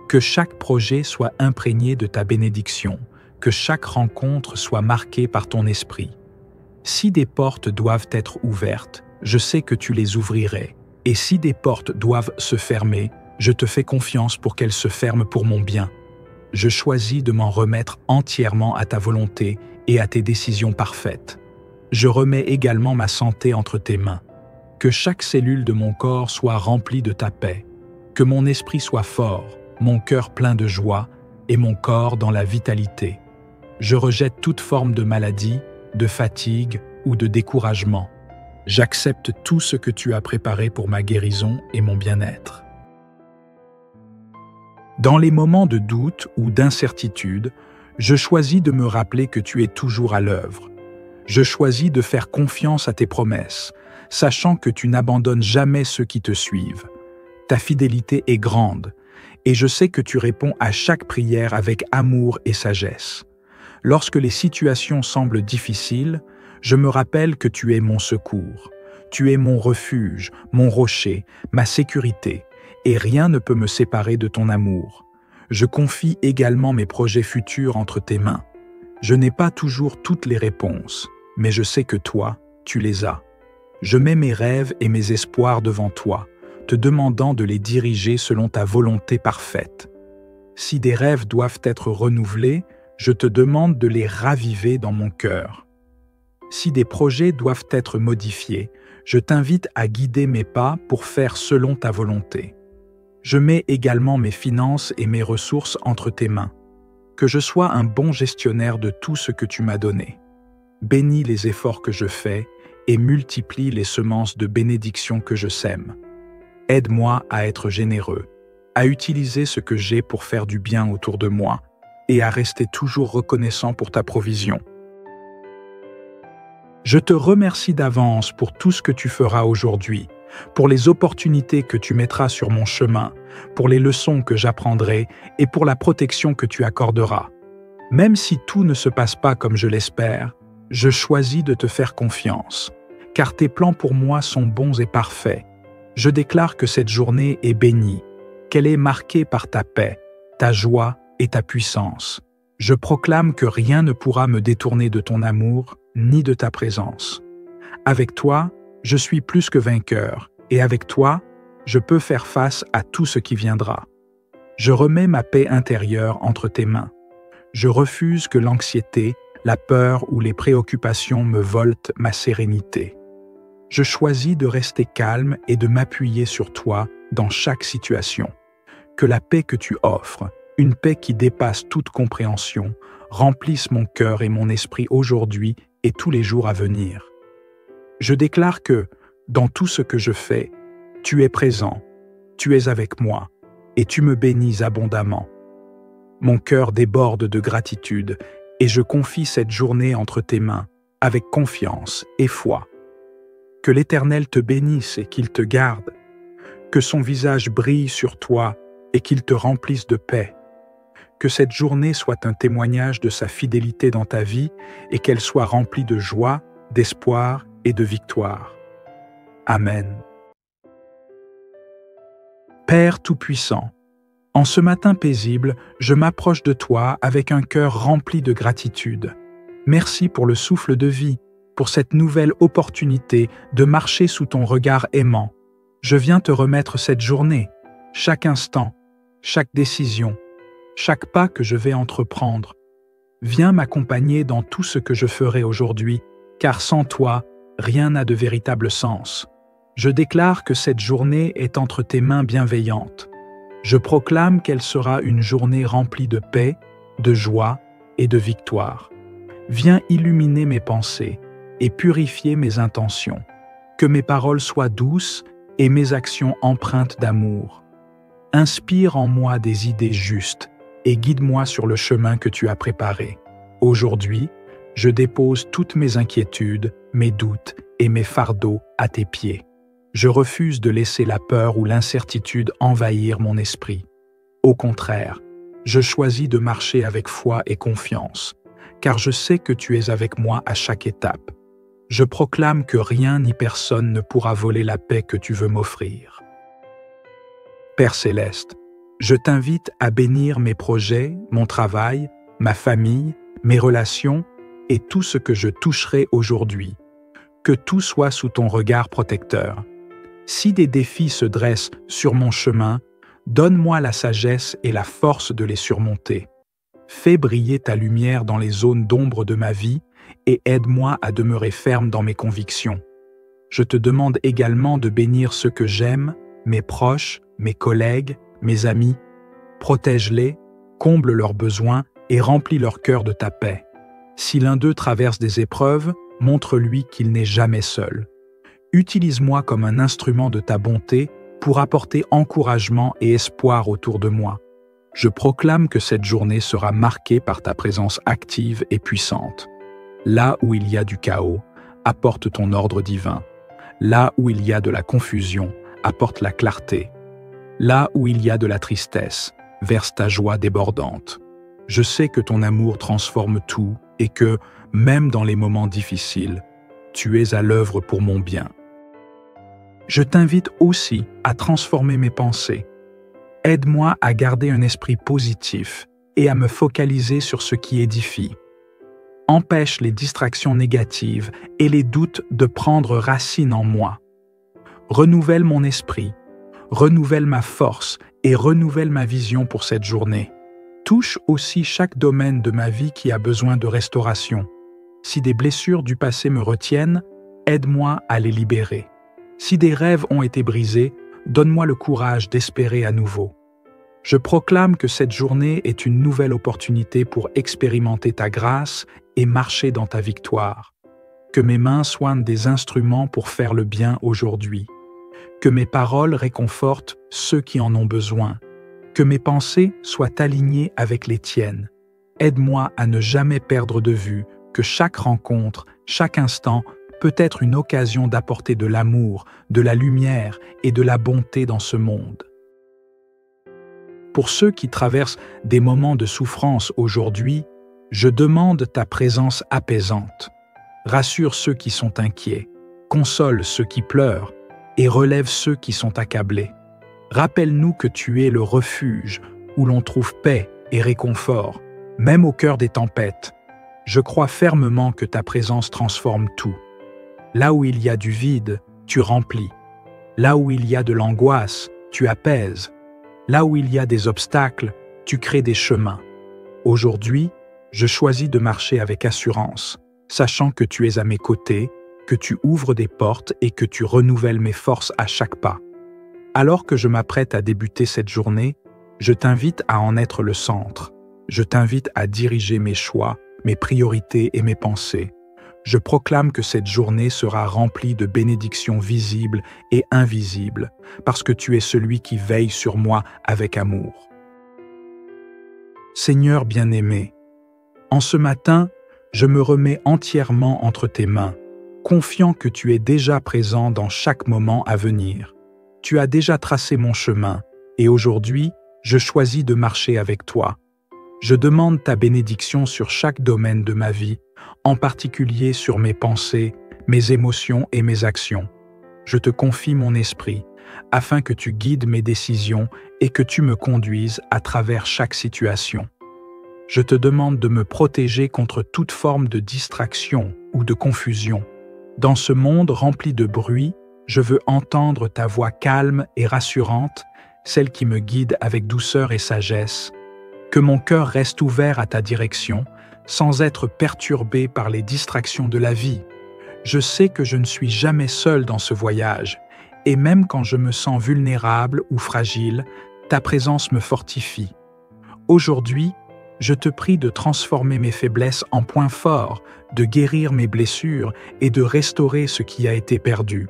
Que chaque projet soit imprégné de ta bénédiction, que chaque rencontre soit marquée par ton esprit. Si des portes doivent être ouvertes, je sais que tu les ouvrirais, et si des portes doivent se fermer, je te fais confiance pour qu'elles se ferment pour mon bien. Je choisis de m'en remettre entièrement à ta volonté et à tes décisions parfaites. Je remets également ma santé entre tes mains. Que chaque cellule de mon corps soit remplie de ta paix. Que mon esprit soit fort, mon cœur plein de joie et mon corps dans la vitalité. Je rejette toute forme de maladie, de fatigue ou de découragement. J'accepte tout ce que tu as préparé pour ma guérison et mon bien-être. Dans les moments de doute ou d'incertitude, je choisis de me rappeler que tu es toujours à l'œuvre. Je choisis de faire confiance à tes promesses, sachant que tu n'abandonnes jamais ceux qui te suivent. Ta fidélité est grande, et je sais que tu réponds à chaque prière avec amour et sagesse. Lorsque les situations semblent difficiles, je me rappelle que tu es mon secours. Tu es mon refuge, mon rocher, ma sécurité, et rien ne peut me séparer de ton amour. Je confie également mes projets futurs entre tes mains. Je n'ai pas toujours toutes les réponses, mais je sais que toi, tu les as. Je mets mes rêves et mes espoirs devant toi, te demandant de les diriger selon ta volonté parfaite. Si des rêves doivent être renouvelés, je te demande de les raviver dans mon cœur. Si des projets doivent être modifiés, je t'invite à guider mes pas pour faire selon ta volonté. Je mets également mes finances et mes ressources entre tes mains. Que je sois un bon gestionnaire de tout ce que tu m'as donné. Bénis les efforts que je fais et multiplie les semences de bénédiction que je sème. Aide-moi à être généreux, à utiliser ce que j'ai pour faire du bien autour de moi et à rester toujours reconnaissant pour ta provision. Je te remercie d'avance pour tout ce que tu feras aujourd'hui, pour les opportunités que tu mettras sur mon chemin, pour les leçons que j'apprendrai et pour la protection que tu accorderas. Même si tout ne se passe pas comme je l'espère, je choisis de te faire confiance, car tes plans pour moi sont bons et parfaits. Je déclare que cette journée est bénie, qu'elle est marquée par ta paix, ta joie et ta puissance. Je proclame que rien ne pourra me détourner de ton amour ni de ta présence. Avec toi, je suis plus que vainqueur, et avec toi, je peux faire face à tout ce qui viendra. Je remets ma paix intérieure entre tes mains. Je refuse que l'anxiété, la peur ou les préoccupations me volent ma sérénité. Je choisis de rester calme et de m'appuyer sur toi dans chaque situation. Que la paix que tu offres, une paix qui dépasse toute compréhension, remplisse mon cœur et mon esprit aujourd'hui et tous les jours à venir. Je déclare que, dans tout ce que je fais, tu es présent, tu es avec moi, et tu me bénis abondamment. Mon cœur déborde de gratitude, et je confie cette journée entre tes mains, avec confiance et foi. Que l'Éternel te bénisse et qu'il te garde, que son visage brille sur toi et qu'il te remplisse de paix. Que cette journée soit un témoignage de sa fidélité dans ta vie et qu'elle soit remplie de joie, d'espoir et de victoire. Amen. Père Tout-Puissant, en ce matin paisible, je m'approche de toi avec un cœur rempli de gratitude. Merci pour le souffle de vie, pour cette nouvelle opportunité de marcher sous ton regard aimant. Je viens te remettre cette journée, chaque instant, chaque décision, chaque pas que je vais entreprendre. Viens m'accompagner dans tout ce que je ferai aujourd'hui, car sans toi, rien n'a de véritable sens. Je déclare que cette journée est entre tes mains bienveillantes. Je proclame qu'elle sera une journée remplie de paix, de joie et de victoire. Viens illuminer mes pensées et purifier mes intentions. Que mes paroles soient douces et mes actions empreintes d'amour. Inspire en moi des idées justes et guide-moi sur le chemin que tu as préparé. Aujourd'hui, je dépose toutes mes inquiétudes, mes doutes et mes fardeaux à tes pieds. Je refuse de laisser la peur ou l'incertitude envahir mon esprit. Au contraire, je choisis de marcher avec foi et confiance, car je sais que tu es avec moi à chaque étape. Je proclame que rien ni personne ne pourra voler la paix que tu veux m'offrir. Père Céleste, je t'invite à bénir mes projets, mon travail, ma famille, mes relations et tout ce que je toucherai aujourd'hui. Que tout soit sous ton regard protecteur. Si des défis se dressent sur mon chemin, donne-moi la sagesse et la force de les surmonter. Fais briller ta lumière dans les zones d'ombre de ma vie et aide-moi à demeurer ferme dans mes convictions. Je te demande également de bénir ceux que j'aime, mes proches, mes collègues, mes amis. Protège-les, comble leurs besoins et remplis leur cœur de ta paix. Si l'un d'eux traverse des épreuves, montre-lui qu'il n'est jamais seul. Utilise-moi comme un instrument de ta bonté pour apporter encouragement et espoir autour de moi. Je proclame que cette journée sera marquée par ta présence active et puissante. Là où il y a du chaos, apporte ton ordre divin. Là où il y a de la confusion, apporte la clarté. Là où il y a de la tristesse, verse ta joie débordante. Je sais que ton amour transforme tout et que, même dans les moments difficiles, tu es à l'œuvre pour mon bien. Je t'invite aussi à transformer mes pensées. Aide-moi à garder un esprit positif et à me focaliser sur ce qui édifie. Empêche les distractions négatives et les doutes de prendre racine en moi. Renouvelle mon esprit, renouvelle ma force et renouvelle ma vision pour cette journée. Touche aussi chaque domaine de ma vie qui a besoin de restauration. Si des blessures du passé me retiennent, aide-moi à les libérer. Si des rêves ont été brisés, donne-moi le courage d'espérer à nouveau. Je proclame que cette journée est une nouvelle opportunité pour expérimenter ta grâce et marcher dans ta victoire. Que mes mains soient des instruments pour faire le bien aujourd'hui. Que mes paroles réconfortent ceux qui en ont besoin. Que mes pensées soient alignées avec les tiennes. Aide-moi à ne jamais perdre de vue que chaque rencontre, chaque instant peut être une occasion d'apporter de l'amour, de la lumière et de la bonté dans ce monde. Pour ceux qui traversent des moments de souffrance aujourd'hui, je demande ta présence apaisante. Rassure ceux qui sont inquiets, console ceux qui pleurent et relève ceux qui sont accablés. Rappelle-nous que tu es le refuge où l'on trouve paix et réconfort, même au cœur des tempêtes. Je crois fermement que ta présence transforme tout. Là où il y a du vide, tu remplis. Là où il y a de l'angoisse, tu apaises. Là où il y a des obstacles, tu crées des chemins. Aujourd'hui, je choisis de marcher avec assurance, sachant que tu es à mes côtés que tu ouvres des portes et que tu renouvelles mes forces à chaque pas. Alors que je m'apprête à débuter cette journée, je t'invite à en être le centre. Je t'invite à diriger mes choix, mes priorités et mes pensées. Je proclame que cette journée sera remplie de bénédictions visibles et invisibles, parce que tu es celui qui veille sur moi avec amour. Seigneur bien-aimé, en ce matin, je me remets entièrement entre tes mains, confiant que tu es déjà présent dans chaque moment à venir. Tu as déjà tracé mon chemin, et aujourd'hui, je choisis de marcher avec toi. Je demande ta bénédiction sur chaque domaine de ma vie, en particulier sur mes pensées, mes émotions et mes actions. Je te confie mon esprit, afin que tu guides mes décisions et que tu me conduises à travers chaque situation. Je te demande de me protéger contre toute forme de distraction ou de confusion. Dans ce monde rempli de bruit, je veux entendre ta voix calme et rassurante, celle qui me guide avec douceur et sagesse. Que mon cœur reste ouvert à ta direction, sans être perturbé par les distractions de la vie. Je sais que je ne suis jamais seul dans ce voyage, et même quand je me sens vulnérable ou fragile, ta présence me fortifie. Aujourd'hui, je te prie de transformer mes faiblesses en points forts, de guérir mes blessures et de restaurer ce qui a été perdu.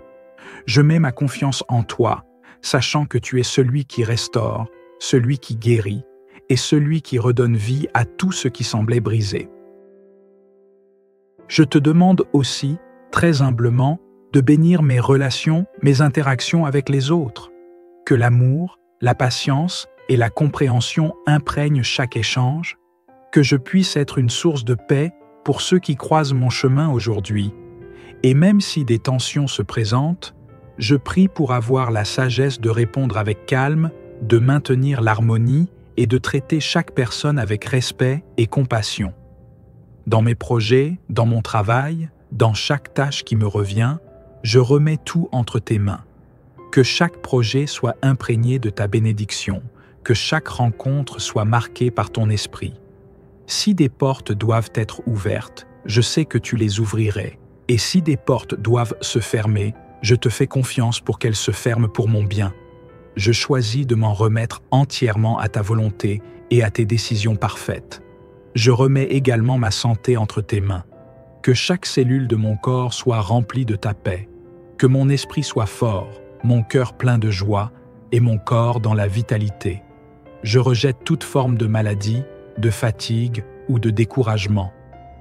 Je mets ma confiance en toi, sachant que tu es celui qui restaure, celui qui guérit, et celui qui redonne vie à tout ce qui semblait brisé. Je te demande aussi, très humblement, de bénir mes relations, mes interactions avec les autres. Que l'amour, la patience et la compréhension imprègnent chaque échange, que je puisse être une source de paix pour ceux qui croisent mon chemin aujourd'hui. Et même si des tensions se présentent, je prie pour avoir la sagesse de répondre avec calme, de maintenir l'harmonie et de traiter chaque personne avec respect et compassion. Dans mes projets, dans mon travail, dans chaque tâche qui me revient, je remets tout entre tes mains. Que chaque projet soit imprégné de ta bénédiction, que chaque rencontre soit marquée par ton esprit. Si des portes doivent être ouvertes, je sais que tu les ouvrirais, et si des portes doivent se fermer, je te fais confiance pour qu'elles se ferment pour mon bien. Je choisis de m'en remettre entièrement à ta volonté et à tes décisions parfaites. Je remets également ma santé entre tes mains. Que chaque cellule de mon corps soit remplie de ta paix. Que mon esprit soit fort, mon cœur plein de joie et mon corps dans la vitalité. Je rejette toute forme de maladie, de fatigue ou de découragement.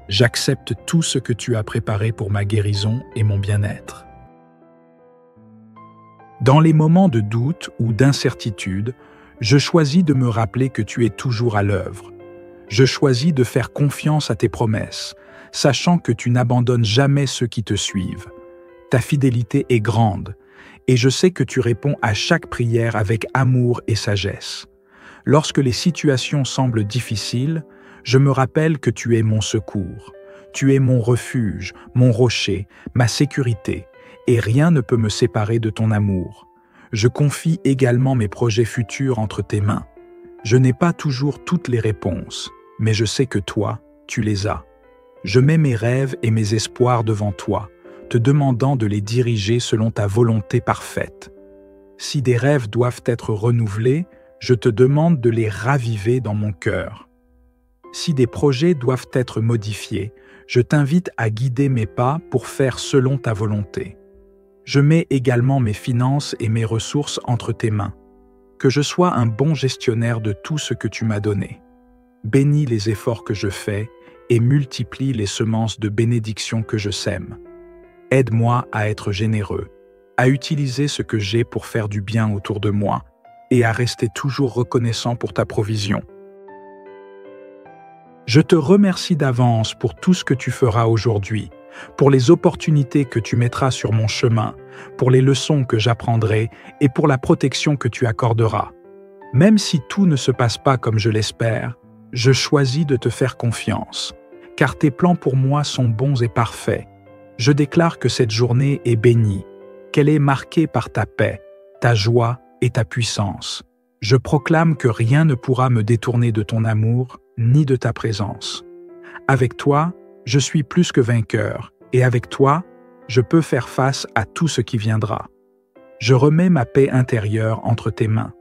J'accepte tout ce que tu as préparé pour ma guérison et mon bien-être. Dans les moments de doute ou d'incertitude, je choisis de me rappeler que tu es toujours à l'œuvre. Je choisis de faire confiance à tes promesses, sachant que tu n'abandonnes jamais ceux qui te suivent. Ta fidélité est grande, et je sais que tu réponds à chaque prière avec amour et sagesse. Lorsque les situations semblent difficiles, je me rappelle que tu es mon secours. Tu es mon refuge, mon rocher, ma sécurité, et rien ne peut me séparer de ton amour. Je confie également mes projets futurs entre tes mains. Je n'ai pas toujours toutes les réponses, mais je sais que toi, tu les as. Je mets mes rêves et mes espoirs devant toi, te demandant de les diriger selon ta volonté parfaite. Si des rêves doivent être renouvelés, je te demande de les raviver dans mon cœur. Si des projets doivent être modifiés, je t'invite à guider mes pas pour faire selon ta volonté. Je mets également mes finances et mes ressources entre tes mains. Que je sois un bon gestionnaire de tout ce que tu m'as donné. Bénis les efforts que je fais et multiplie les semences de bénédiction que je sème. Aide-moi à être généreux, à utiliser ce que j'ai pour faire du bien autour de moi et à rester toujours reconnaissant pour ta provision. Je te remercie d'avance pour tout ce que tu feras aujourd'hui, pour les opportunités que tu mettras sur mon chemin, pour les leçons que j'apprendrai et pour la protection que tu accorderas. Même si tout ne se passe pas comme je l'espère, je choisis de te faire confiance, car tes plans pour moi sont bons et parfaits. Je déclare que cette journée est bénie, qu'elle est marquée par ta paix, ta joie et ta puissance. Je proclame que rien ne pourra me détourner de ton amour ni de ta présence. Avec toi, je suis plus que vainqueur, et avec toi, je peux faire face à tout ce qui viendra. Je remets ma paix intérieure entre tes mains.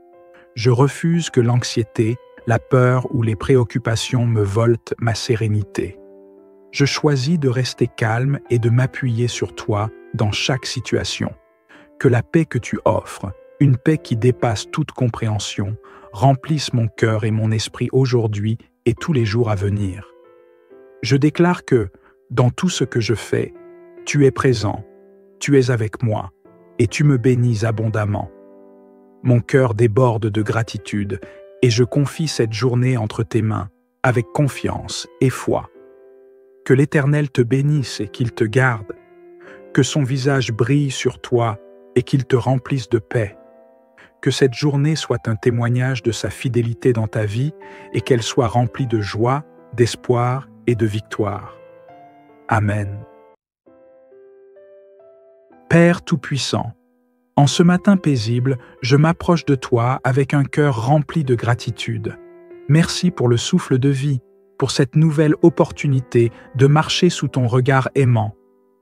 Je refuse que l'anxiété, la peur ou les préoccupations me volent ma sérénité. Je choisis de rester calme et de m'appuyer sur toi dans chaque situation. Que la paix que tu offres, une paix qui dépasse toute compréhension, remplisse mon cœur et mon esprit aujourd'hui et tous les jours à venir. Je déclare que, dans tout ce que je fais, tu es présent, tu es avec moi, et tu me bénis abondamment. Mon cœur déborde de gratitude, et je confie cette journée entre tes mains, avec confiance et foi. Que l'Éternel te bénisse et qu'il te garde, que son visage brille sur toi et qu'il te remplisse de paix. Que cette journée soit un témoignage de sa fidélité dans ta vie et qu'elle soit remplie de joie, d'espoir et de victoire. Amen. Père Tout-Puissant, en ce matin paisible, je m'approche de toi avec un cœur rempli de gratitude. Merci pour le souffle de vie, pour cette nouvelle opportunité de marcher sous ton regard aimant.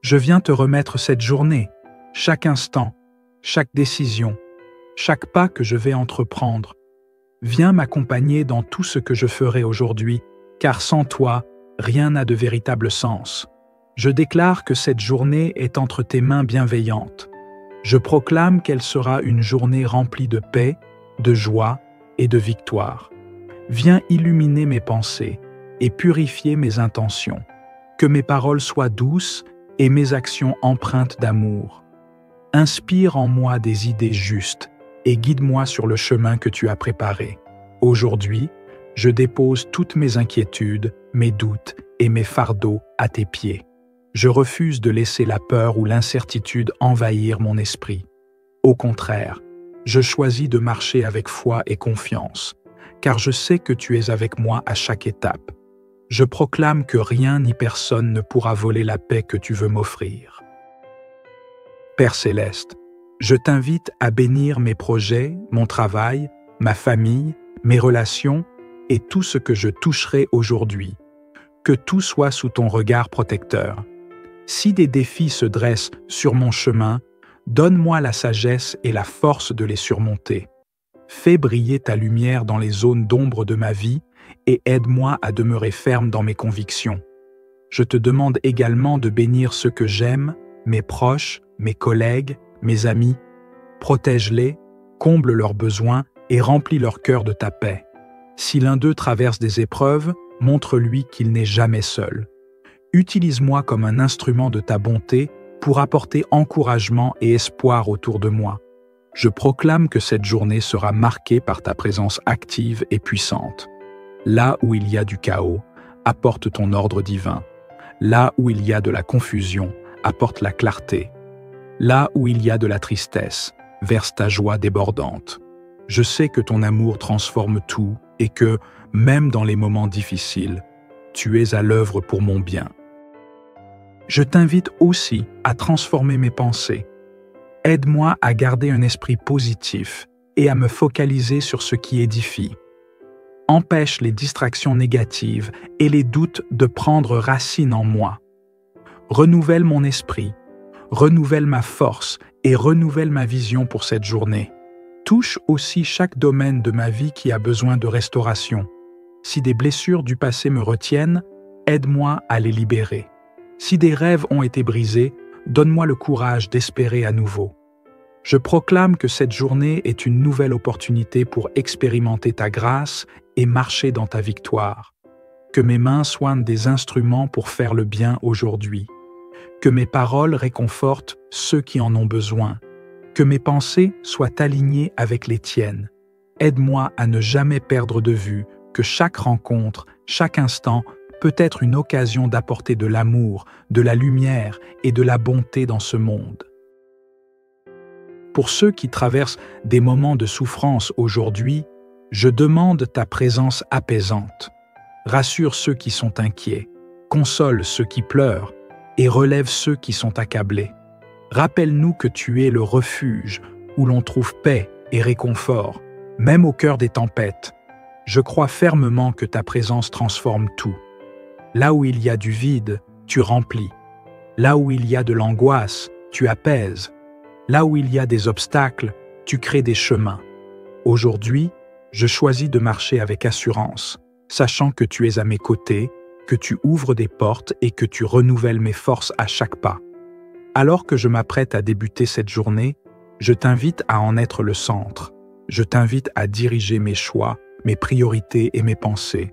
Je viens te remettre cette journée, chaque instant, chaque décision, chaque pas que je vais entreprendre. Viens m'accompagner dans tout ce que je ferai aujourd'hui, car sans toi, rien n'a de véritable sens. Je déclare que cette journée est entre tes mains bienveillantes. Je proclame qu'elle sera une journée remplie de paix, de joie et de victoire. Viens illuminer mes pensées et purifier mes intentions. Que mes paroles soient douces et mes actions empreintes d'amour. Inspire en moi des idées justes et guide-moi sur le chemin que tu as préparé. Aujourd'hui, je dépose toutes mes inquiétudes, mes doutes et mes fardeaux à tes pieds. Je refuse de laisser la peur ou l'incertitude envahir mon esprit. Au contraire, je choisis de marcher avec foi et confiance, car je sais que tu es avec moi à chaque étape. Je proclame que rien ni personne ne pourra voler la paix que tu veux m'offrir. Père Céleste, je t'invite à bénir mes projets, mon travail, ma famille, mes relations et tout ce que je toucherai aujourd'hui. Que tout soit sous ton regard protecteur. Si des défis se dressent sur mon chemin, donne-moi la sagesse et la force de les surmonter. Fais briller ta lumière dans les zones d'ombre de ma vie et aide-moi à demeurer ferme dans mes convictions. Je te demande également de bénir ceux que j'aime, mes proches, mes collègues, mes amis. Protège-les, comble leurs besoins et remplis leur cœur de ta paix. Si l'un d'eux traverse des épreuves, montre-lui qu'il n'est jamais seul. Utilise-moi comme un instrument de ta bonté pour apporter encouragement et espoir autour de moi. Je proclame que cette journée sera marquée par ta présence active et puissante. Là où il y a du chaos, apporte ton ordre divin. Là où il y a de la confusion, apporte la clarté. Là où il y a de la tristesse, verse ta joie débordante. Je sais que ton amour transforme tout et que, même dans les moments difficiles, tu es à l'œuvre pour mon bien. Je t'invite aussi à transformer mes pensées. Aide-moi à garder un esprit positif et à me focaliser sur ce qui édifie. Empêche les distractions négatives et les doutes de prendre racine en moi. Renouvelle mon esprit, renouvelle ma force et renouvelle ma vision pour cette journée. Touche aussi chaque domaine de ma vie qui a besoin de restauration. Si des blessures du passé me retiennent, aide-moi à les libérer. Si des rêves ont été brisés, donne-moi le courage d'espérer à nouveau. Je proclame que cette journée est une nouvelle opportunité pour expérimenter ta grâce et marcher dans ta victoire. Que mes mains soient des instruments pour faire le bien aujourd'hui. Que mes paroles réconfortent ceux qui en ont besoin. Que mes pensées soient alignées avec les tiennes. Aide-moi à ne jamais perdre de vue que chaque rencontre, chaque instant peut être une occasion d'apporter de l'amour, de la lumière et de la bonté dans ce monde. Pour ceux qui traversent des moments de souffrance aujourd'hui, je demande ta présence apaisante. Rassure ceux qui sont inquiets, console ceux qui pleurent et relève ceux qui sont accablés. Rappelle-nous que tu es le refuge où l'on trouve paix et réconfort, même au cœur des tempêtes. Je crois fermement que ta présence transforme tout. Là où il y a du vide, tu remplis. Là où il y a de l'angoisse, tu apaises. Là où il y a des obstacles, tu crées des chemins. Aujourd'hui, je choisis de marcher avec assurance, sachant que tu es à mes côtés, que tu ouvres des portes et que tu renouvelles mes forces à chaque pas. Alors que je m'apprête à débuter cette journée, je t'invite à en être le centre. Je t'invite à diriger mes choix, mes priorités et mes pensées.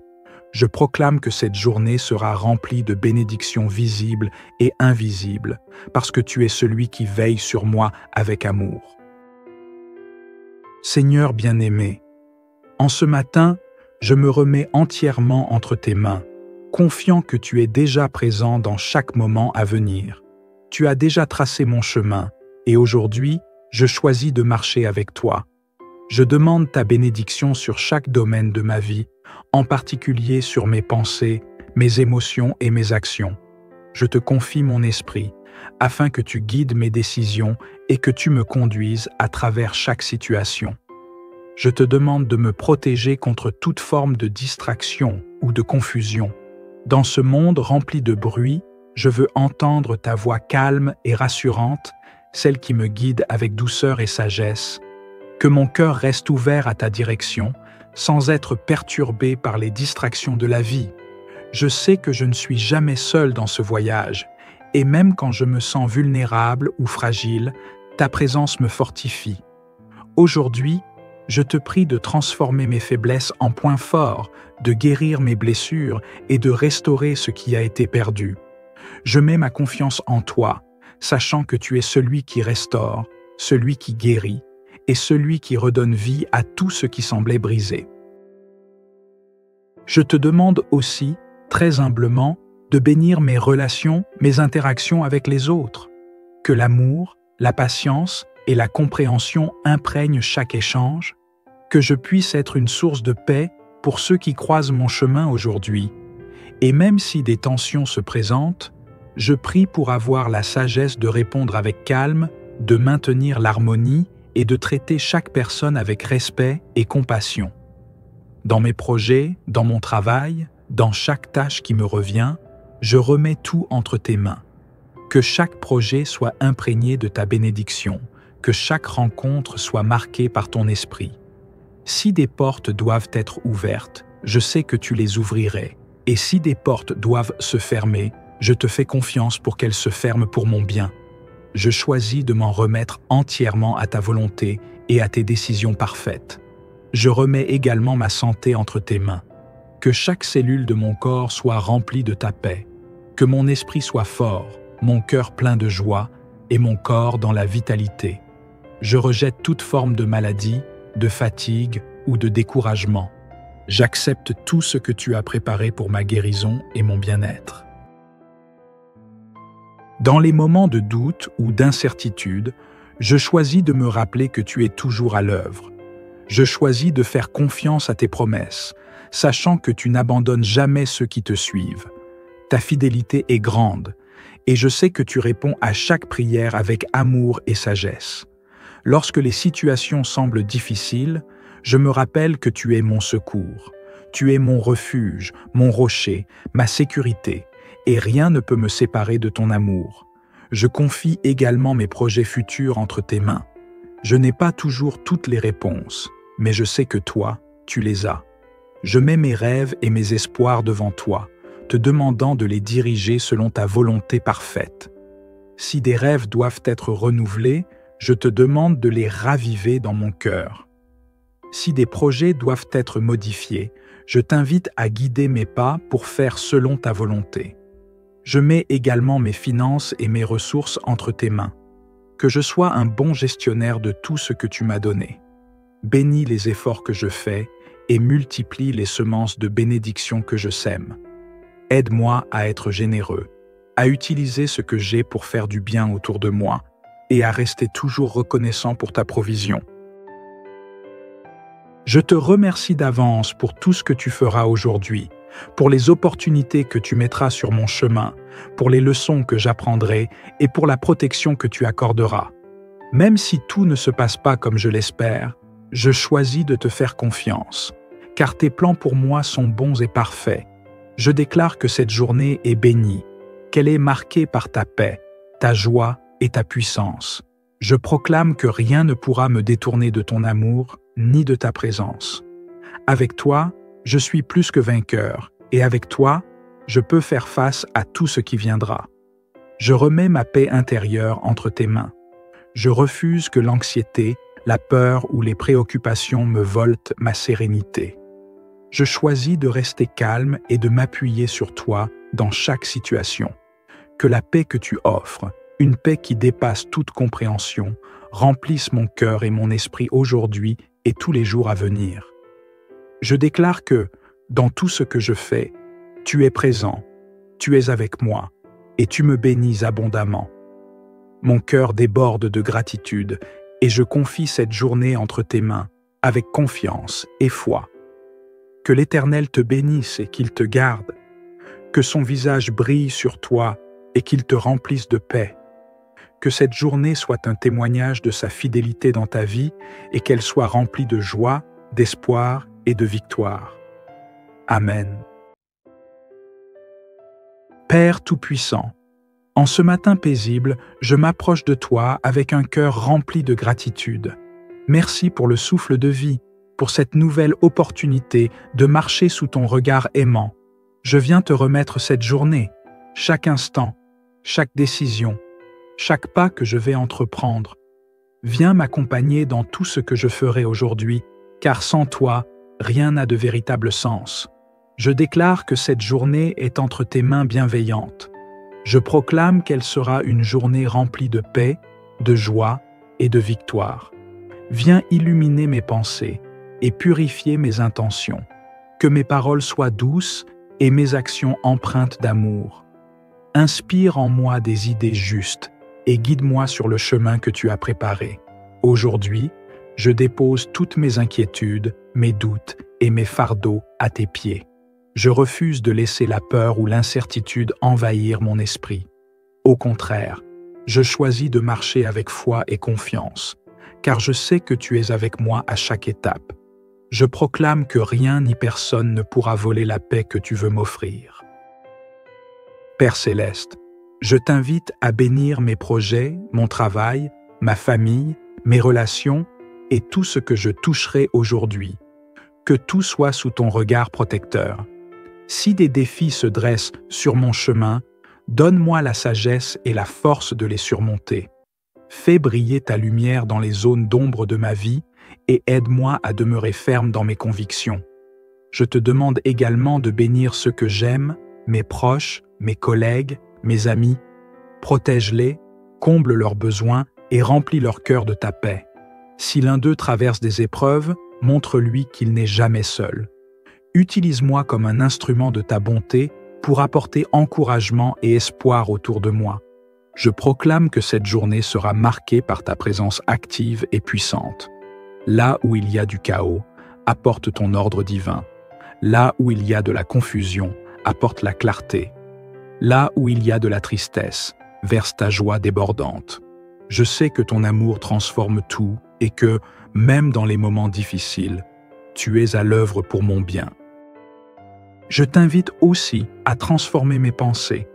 Je proclame que cette journée sera remplie de bénédictions visibles et invisibles, parce que tu es celui qui veille sur moi avec amour. Seigneur bien-aimé, en ce matin, je me remets entièrement entre tes mains, confiant que tu es déjà présent dans chaque moment à venir. Tu as déjà tracé mon chemin, et aujourd'hui, je choisis de marcher avec toi. Je demande ta bénédiction sur chaque domaine de ma vie, en particulier sur mes pensées, mes émotions et mes actions. Je te confie mon esprit, afin que tu guides mes décisions et que tu me conduises à travers chaque situation. Je te demande de me protéger contre toute forme de distraction ou de confusion. Dans ce monde rempli de bruit, je veux entendre ta voix calme et rassurante, celle qui me guide avec douceur et sagesse. Que mon cœur reste ouvert à ta direction, sans être perturbé par les distractions de la vie. Je sais que je ne suis jamais seul dans ce voyage, et même quand je me sens vulnérable ou fragile, ta présence me fortifie. Aujourd'hui, je te prie de transformer mes faiblesses en points forts, de guérir mes blessures et de restaurer ce qui a été perdu. Je mets ma confiance en toi, sachant que tu es celui qui restaure, celui qui guérit, et celui qui redonne vie à tout ce qui semblait brisé. Je te demande aussi, très humblement, de bénir mes relations, mes interactions avec les autres. Que l'amour, la patience et la compréhension imprègnent chaque échange, que je puisse être une source de paix pour ceux qui croisent mon chemin aujourd'hui. Et même si des tensions se présentent, je prie pour avoir la sagesse de répondre avec calme, de maintenir l'harmonie et de traiter chaque personne avec respect et compassion. Dans mes projets, dans mon travail, dans chaque tâche qui me revient, je remets tout entre tes mains. Que chaque projet soit imprégné de ta bénédiction, que chaque rencontre soit marquée par ton esprit. Si des portes doivent être ouvertes, je sais que tu les ouvrirais, et si des portes doivent se fermer, je te fais confiance pour qu'elles se ferment pour mon bien. Je choisis de m'en remettre entièrement à ta volonté et à tes décisions parfaites. Je remets également ma santé entre tes mains. Que chaque cellule de mon corps soit remplie de ta paix. Que mon esprit soit fort, mon cœur plein de joie et mon corps dans la vitalité. Je rejette toute forme de maladie, de fatigue ou de découragement. J'accepte tout ce que tu as préparé pour ma guérison et mon bien-être. Dans les moments de doute ou d'incertitude, je choisis de me rappeler que tu es toujours à l'œuvre. Je choisis de faire confiance à tes promesses, sachant que tu n'abandonnes jamais ceux qui te suivent. Ta fidélité est grande, et je sais que tu réponds à chaque prière avec amour et sagesse. Lorsque les situations semblent difficiles, je me rappelle que tu es mon secours. Tu es mon refuge, mon rocher, ma sécurité, et rien ne peut me séparer de ton amour. Je confie également mes projets futurs entre tes mains. Je n'ai pas toujours toutes les réponses, mais je sais que toi, tu les as. Je mets mes rêves et mes espoirs devant toi, te demandant de les diriger selon ta volonté parfaite. Si des rêves doivent être renouvelés, je te demande de les raviver dans mon cœur. Si des projets doivent être modifiés, je t'invite à guider mes pas pour faire selon ta volonté. Je mets également mes finances et mes ressources entre tes mains. Que je sois un bon gestionnaire de tout ce que tu m'as donné. Bénis les efforts que je fais et multiplie les semences de bénédiction que je sème. Aide-moi à être généreux, à utiliser ce que j'ai pour faire du bien autour de moi et à rester toujours reconnaissant pour ta provision. Je te remercie d'avance pour tout ce que tu feras aujourd'hui, pour les opportunités que tu mettras sur mon chemin, pour les leçons que j'apprendrai et pour la protection que tu accorderas. Même si tout ne se passe pas comme je l'espère, je choisis de te faire confiance, car tes plans pour moi sont bons et parfaits. Je déclare que cette journée est bénie, qu'elle est marquée par ta paix, ta joie et ta puissance. Je proclame que rien ne pourra me détourner de ton amour ni de ta présence. Avec toi, je suis plus que vainqueur, et avec toi, je peux faire face à tout ce qui viendra. Je remets ma paix intérieure entre tes mains. Je refuse que l'anxiété, la peur ou les préoccupations me volent ma sérénité. Je choisis de rester calme et de m'appuyer sur toi dans chaque situation. Que la paix que tu offres, une paix qui dépasse toute compréhension, remplisse mon cœur et mon esprit aujourd'hui et tous les jours à venir. Je déclare que, dans tout ce que je fais, tu es présent, tu es avec moi, et tu me bénis abondamment. Mon cœur déborde de gratitude, et je confie cette journée entre tes mains, avec confiance et foi. Que l'Éternel te bénisse et qu'il te garde, que son visage brille sur toi et qu'il te remplisse de paix. Que cette journée soit un témoignage de sa fidélité dans ta vie et qu'elle soit remplie de joie, d'espoir et de victoire. Amen. Père Tout-Puissant, en ce matin paisible, je m'approche de toi avec un cœur rempli de gratitude. Merci pour le souffle de vie, pour cette nouvelle opportunité de marcher sous ton regard aimant. Je viens te remettre cette journée, chaque instant, chaque décision, chaque pas que je vais entreprendre. Viens m'accompagner dans tout ce que je ferai aujourd'hui, car sans toi, rien n'a de véritable sens. Je déclare que cette journée est entre tes mains bienveillantes. Je proclame qu'elle sera une journée remplie de paix, de joie et de victoire. Viens illuminer mes pensées et purifier mes intentions. Que mes paroles soient douces et mes actions empreintes d'amour. Inspire en moi des idées justes et guide-moi sur le chemin que tu as préparé. Aujourd'hui, je dépose toutes mes inquiétudes, mes doutes et mes fardeaux à tes pieds. Je refuse de laisser la peur ou l'incertitude envahir mon esprit. Au contraire, je choisis de marcher avec foi et confiance, car je sais que tu es avec moi à chaque étape. Je proclame que rien ni personne ne pourra voler la paix que tu veux m'offrir. Père Céleste, je t'invite à bénir mes projets, mon travail, ma famille, mes relations et tout ce que je toucherai aujourd'hui. Que tout soit sous ton regard protecteur. Si des défis se dressent sur mon chemin, donne-moi la sagesse et la force de les surmonter. Fais briller ta lumière dans les zones d'ombre de ma vie et aide-moi à demeurer ferme dans mes convictions. Je te demande également de bénir ceux que j'aime, mes proches, mes collègues, mes amis. Protège-les, comble leurs besoins et remplis leur cœur de ta paix. Si l'un d'eux traverse des épreuves, montre-lui qu'il n'est jamais seul. Utilise-moi comme un instrument de ta bonté pour apporter encouragement et espoir autour de moi. Je proclame que cette journée sera marquée par ta présence active et puissante. Là où il y a du chaos, apporte ton ordre divin. Là où il y a de la confusion, apporte la clarté. Là où il y a de la tristesse, verse ta joie débordante. Je sais que ton amour transforme tout et que, même dans les moments difficiles, tu es à l'œuvre pour mon bien. Je t'invite aussi à transformer mes pensées.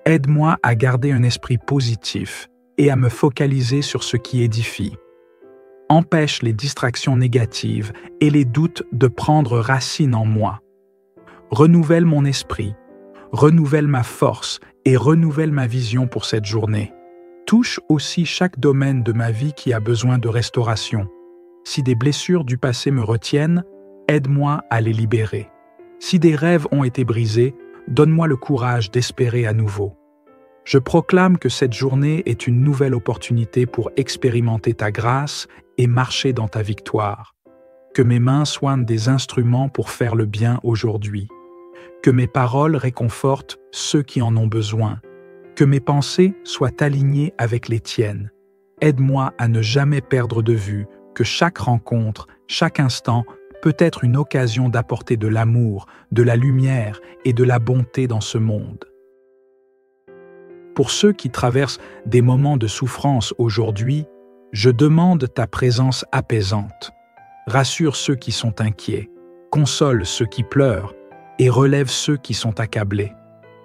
Aide-moi à garder un esprit positif et à me focaliser sur ce qui édifie. Empêche les distractions négatives et les doutes de prendre racine en moi. Renouvelle mon esprit, renouvelle ma force et renouvelle ma vision pour cette journée. Touche aussi chaque domaine de ma vie qui a besoin de restauration. Si des blessures du passé me retiennent, aide-moi à les libérer. Si des rêves ont été brisés, donne-moi le courage d'espérer à nouveau. Je proclame que cette journée est une nouvelle opportunité pour expérimenter ta grâce et marcher dans ta victoire. Que mes mains soient des instruments pour faire le bien aujourd'hui. Que mes paroles réconfortent ceux qui en ont besoin. Que mes pensées soient alignées avec les tiennes. Aide-moi à ne jamais perdre de vue que chaque rencontre, chaque instant peut être une occasion d'apporter de l'amour, de la lumière et de la bonté dans ce monde. Pour ceux qui traversent des moments de souffrance aujourd'hui, je demande ta présence apaisante. Rassure ceux qui sont inquiets, console ceux qui pleurent et relève ceux qui sont accablés.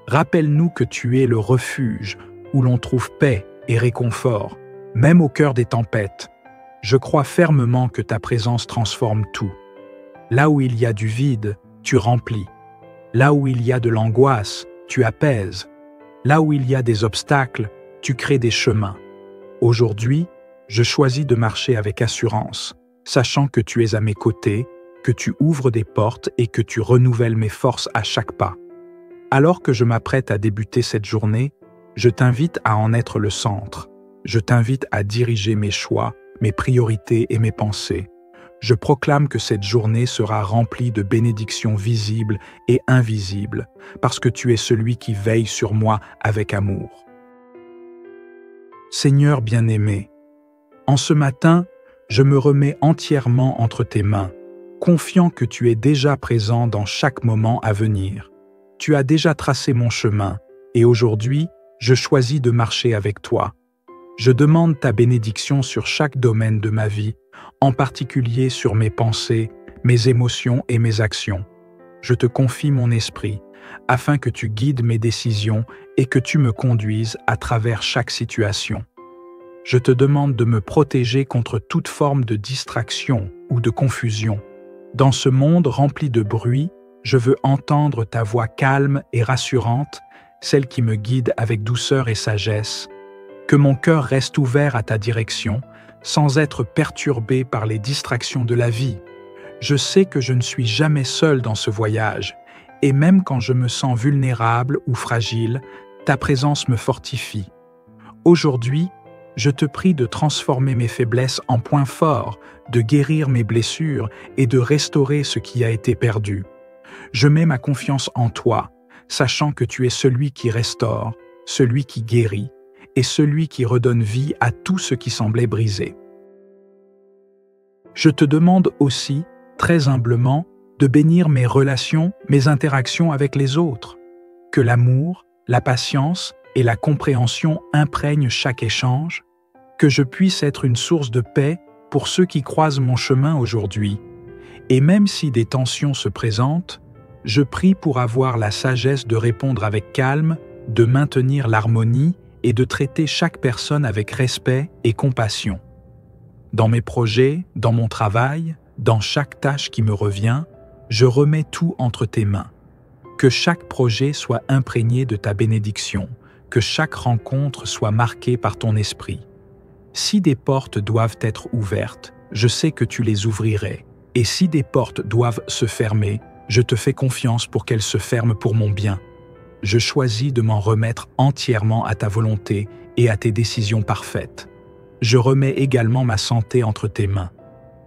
Rappelle-nous que tu es le refuge où l'on trouve paix et réconfort, même au cœur des tempêtes. Je crois fermement que ta présence transforme tout. Là où il y a du vide, tu remplis. Là où il y a de l'angoisse, tu apaises. Là où il y a des obstacles, tu crées des chemins. Aujourd'hui, je choisis de marcher avec assurance, sachant que tu es à mes côtés, que tu ouvres des portes et que tu renouvelles mes forces à chaque pas. Alors que je m'apprête à débuter cette journée, je t'invite à en être le centre. Je t'invite à diriger mes choix, mes priorités et mes pensées. Je proclame que cette journée sera remplie de bénédictions visibles et invisibles, parce que tu es celui qui veille sur moi avec amour. Seigneur bien-aimé, en ce matin, je me remets entièrement entre tes mains, confiant que tu es déjà présent dans chaque moment à venir. Tu as déjà tracé mon chemin, et aujourd'hui, je choisis de marcher avec toi. Je demande ta bénédiction sur chaque domaine de ma vie, en particulier sur mes pensées, mes émotions et mes actions. Je te confie mon esprit, afin que tu guides mes décisions et que tu me conduises à travers chaque situation. Je te demande de me protéger contre toute forme de distraction ou de confusion. Dans ce monde rempli de bruit, je veux entendre ta voix calme et rassurante, celle qui me guide avec douceur et sagesse. Que mon cœur reste ouvert à ta direction, sans être perturbé par les distractions de la vie. Je sais que je ne suis jamais seul dans ce voyage, et même quand je me sens vulnérable ou fragile, ta présence me fortifie. Aujourd'hui, je te prie de transformer mes faiblesses en points forts, de guérir mes blessures et de restaurer ce qui a été perdu. Je mets ma confiance en toi, sachant que tu es celui qui restaure, celui qui guérit et celui qui redonne vie à tout ce qui semblait brisé. Je te demande aussi, très humblement, de bénir mes relations, mes interactions avec les autres. Que l'amour, la patience et la compréhension imprègnent chaque échange, que je puisse être une source de paix pour ceux qui croisent mon chemin aujourd'hui. Et même si des tensions se présentent, je prie pour avoir la sagesse de répondre avec calme, de maintenir l'harmonie et de traiter chaque personne avec respect et compassion. Dans mes projets, dans mon travail, dans chaque tâche qui me revient, je remets tout entre tes mains. Que chaque projet soit imprégné de ta bénédiction, que chaque rencontre soit marquée par ton esprit. Si des portes doivent être ouvertes, je sais que tu les ouvrirais, et si des portes doivent se fermer, je te fais confiance pour qu'elles se ferment pour mon bien. Je choisis de m'en remettre entièrement à ta volonté et à tes décisions parfaites. Je remets également ma santé entre tes mains.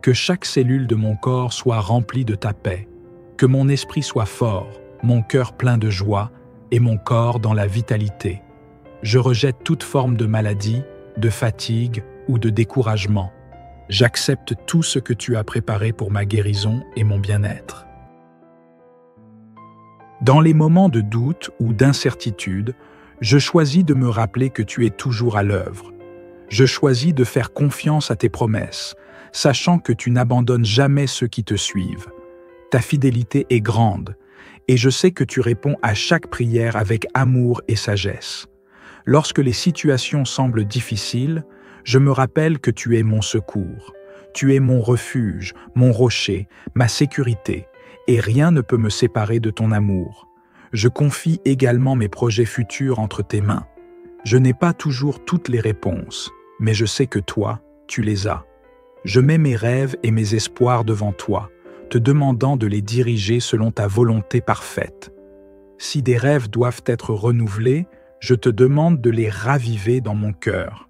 Que chaque cellule de mon corps soit remplie de ta paix. Que mon esprit soit fort, mon cœur plein de joie et mon corps dans la vitalité. Je rejette toute forme de maladie, de fatigue ou de découragement. J'accepte tout ce que tu as préparé pour ma guérison et mon bien-être. Dans les moments de doute ou d'incertitude, je choisis de me rappeler que tu es toujours à l'œuvre. Je choisis de faire confiance à tes promesses, sachant que tu n'abandonnes jamais ceux qui te suivent. Ta fidélité est grande, et je sais que tu réponds à chaque prière avec amour et sagesse. Lorsque les situations semblent difficiles, je me rappelle que tu es mon secours. Tu es mon refuge, mon rocher, ma sécurité, et rien ne peut me séparer de ton amour. Je confie également mes projets futurs entre tes mains. Je n'ai pas toujours toutes les réponses, mais je sais que toi, tu les as. Je mets mes rêves et mes espoirs devant toi, te demandant de les diriger selon ta volonté parfaite. Si des rêves doivent être renouvelés, je te demande de les raviver dans mon cœur.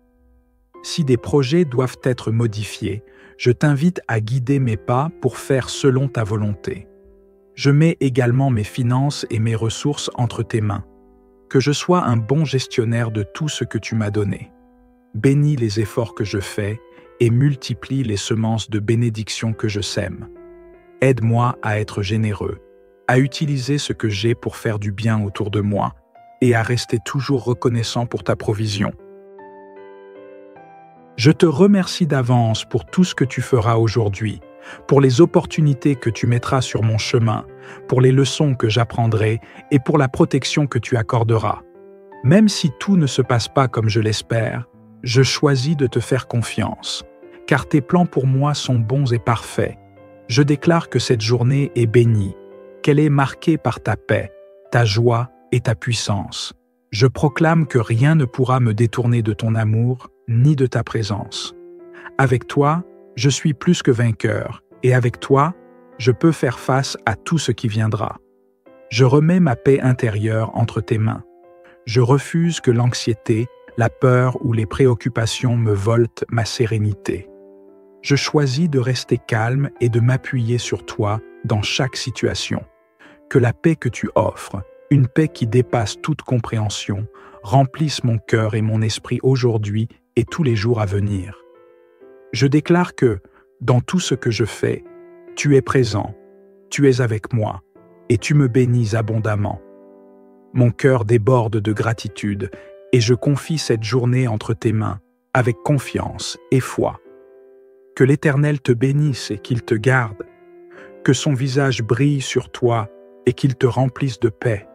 Si des projets doivent être modifiés, je t'invite à guider mes pas pour faire selon ta volonté. Je mets également mes finances et mes ressources entre tes mains. Que je sois un bon gestionnaire de tout ce que tu m'as donné. Bénis les efforts que je fais et multiplie les semences de bénédiction que je sème. Aide-moi à être généreux, à utiliser ce que j'ai pour faire du bien autour de moi et à rester toujours reconnaissant pour ta provision. Je te remercie d'avance pour tout ce que tu feras aujourd'hui, pour les opportunités que tu mettras sur mon chemin, pour les leçons que j'apprendrai et pour la protection que tu accorderas. Même si tout ne se passe pas comme je l'espère, je choisis de te faire confiance, car tes plans pour moi sont bons et parfaits. Je déclare que cette journée est bénie, qu'elle est marquée par ta paix, ta joie et ta puissance. Je proclame que rien ne pourra me détourner de ton amour ni de ta présence. Avec toi, je suis plus que vainqueur, et avec toi, je peux faire face à tout ce qui viendra. Je remets ma paix intérieure entre tes mains. Je refuse que l'anxiété, la peur ou les préoccupations me volent ma sérénité. Je choisis de rester calme et de m'appuyer sur toi dans chaque situation. Que la paix que tu offres, une paix qui dépasse toute compréhension, remplisse mon cœur et mon esprit aujourd'hui et tous les jours à venir. Je déclare que, dans tout ce que je fais, tu es présent, tu es avec moi, et tu me bénis abondamment. Mon cœur déborde de gratitude, et je confie cette journée entre tes mains, avec confiance et foi. Que l'Éternel te bénisse et qu'il te garde, que son visage brille sur toi et qu'il te remplisse de paix.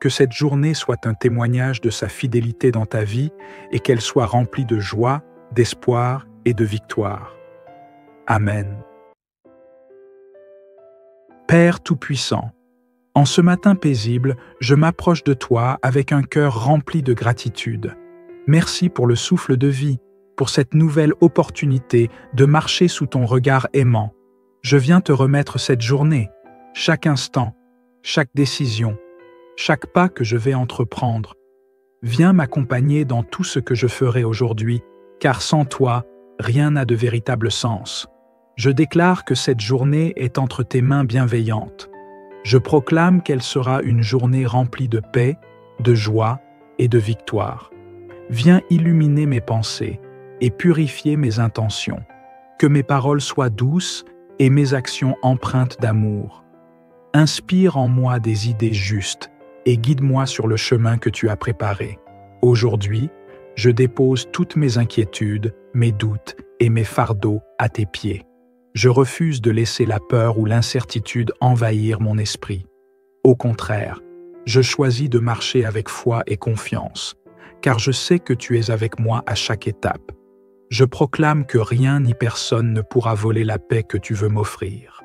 Que cette journée soit un témoignage de sa fidélité dans ta vie et qu'elle soit remplie de joie, d'espoir et de victoire. Amen. Père Tout-Puissant, en ce matin paisible, je m'approche de toi avec un cœur rempli de gratitude. Merci pour le souffle de vie, pour cette nouvelle opportunité de marcher sous ton regard aimant. Je viens te remettre cette journée, chaque instant, chaque décision, chaque pas que je vais entreprendre. Viens m'accompagner dans tout ce que je ferai aujourd'hui, car sans toi, rien n'a de véritable sens. Je déclare que cette journée est entre tes mains bienveillantes. Je proclame qu'elle sera une journée remplie de paix, de joie et de victoire. Viens illuminer mes pensées et purifier mes intentions. Que mes paroles soient douces et mes actions empreintes d'amour. Inspire en moi des idées justes et guide-moi sur le chemin que tu as préparé. Aujourd'hui, je dépose toutes mes inquiétudes, mes doutes et mes fardeaux à tes pieds. Je refuse de laisser la peur ou l'incertitude envahir mon esprit. Au contraire, je choisis de marcher avec foi et confiance, car je sais que tu es avec moi à chaque étape. Je proclame que rien ni personne ne pourra voler la paix que tu veux m'offrir.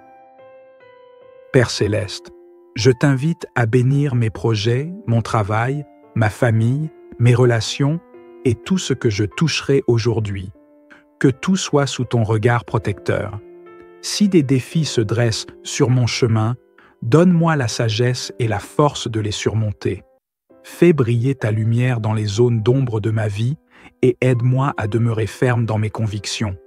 Père Céleste, je t'invite à bénir mes projets, mon travail, ma famille, mes relations et tout ce que je toucherai aujourd'hui. Que tout soit sous ton regard protecteur. Si des défis se dressent sur mon chemin, donne-moi la sagesse et la force de les surmonter. Fais briller ta lumière dans les zones d'ombre de ma vie et aide-moi à demeurer ferme dans mes convictions.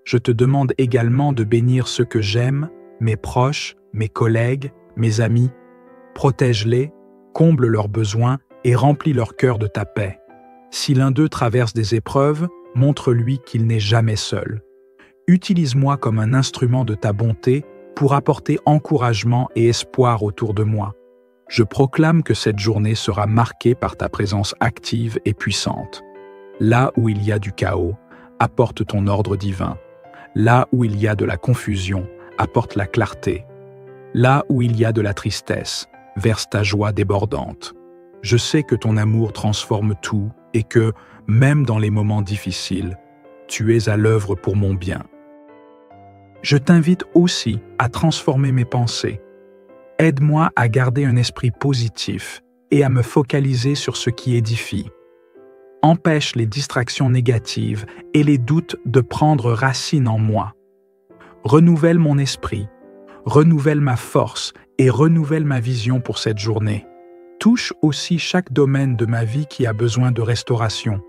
Je te demande également de bénir ceux que j'aime, mes proches, mes collègues, mes amis. Protège-les, comble leurs besoins et remplis leur cœur de ta paix. Si l'un d'eux traverse des épreuves, montre-lui qu'il n'est jamais seul. Utilise-moi comme un instrument de ta bonté pour apporter encouragement et espoir autour de moi. Je proclame que cette journée sera marquée par ta présence active et puissante. Là où il y a du chaos, apporte ton ordre divin. Là où il y a de la confusion, apporte la clarté. Là où il y a de la tristesse, verse ta joie débordante. Je sais que ton amour transforme tout et que, même dans les moments difficiles, tu es à l'œuvre pour mon bien. Je t'invite aussi à transformer mes pensées. Aide-moi à garder un esprit positif et à me focaliser sur ce qui édifie. Empêche les distractions négatives et les doutes de prendre racine en moi. Renouvelle mon esprit, renouvelle ma force et renouvelle ma vision pour cette journée. Touche aussi chaque domaine de ma vie qui a besoin de restauration.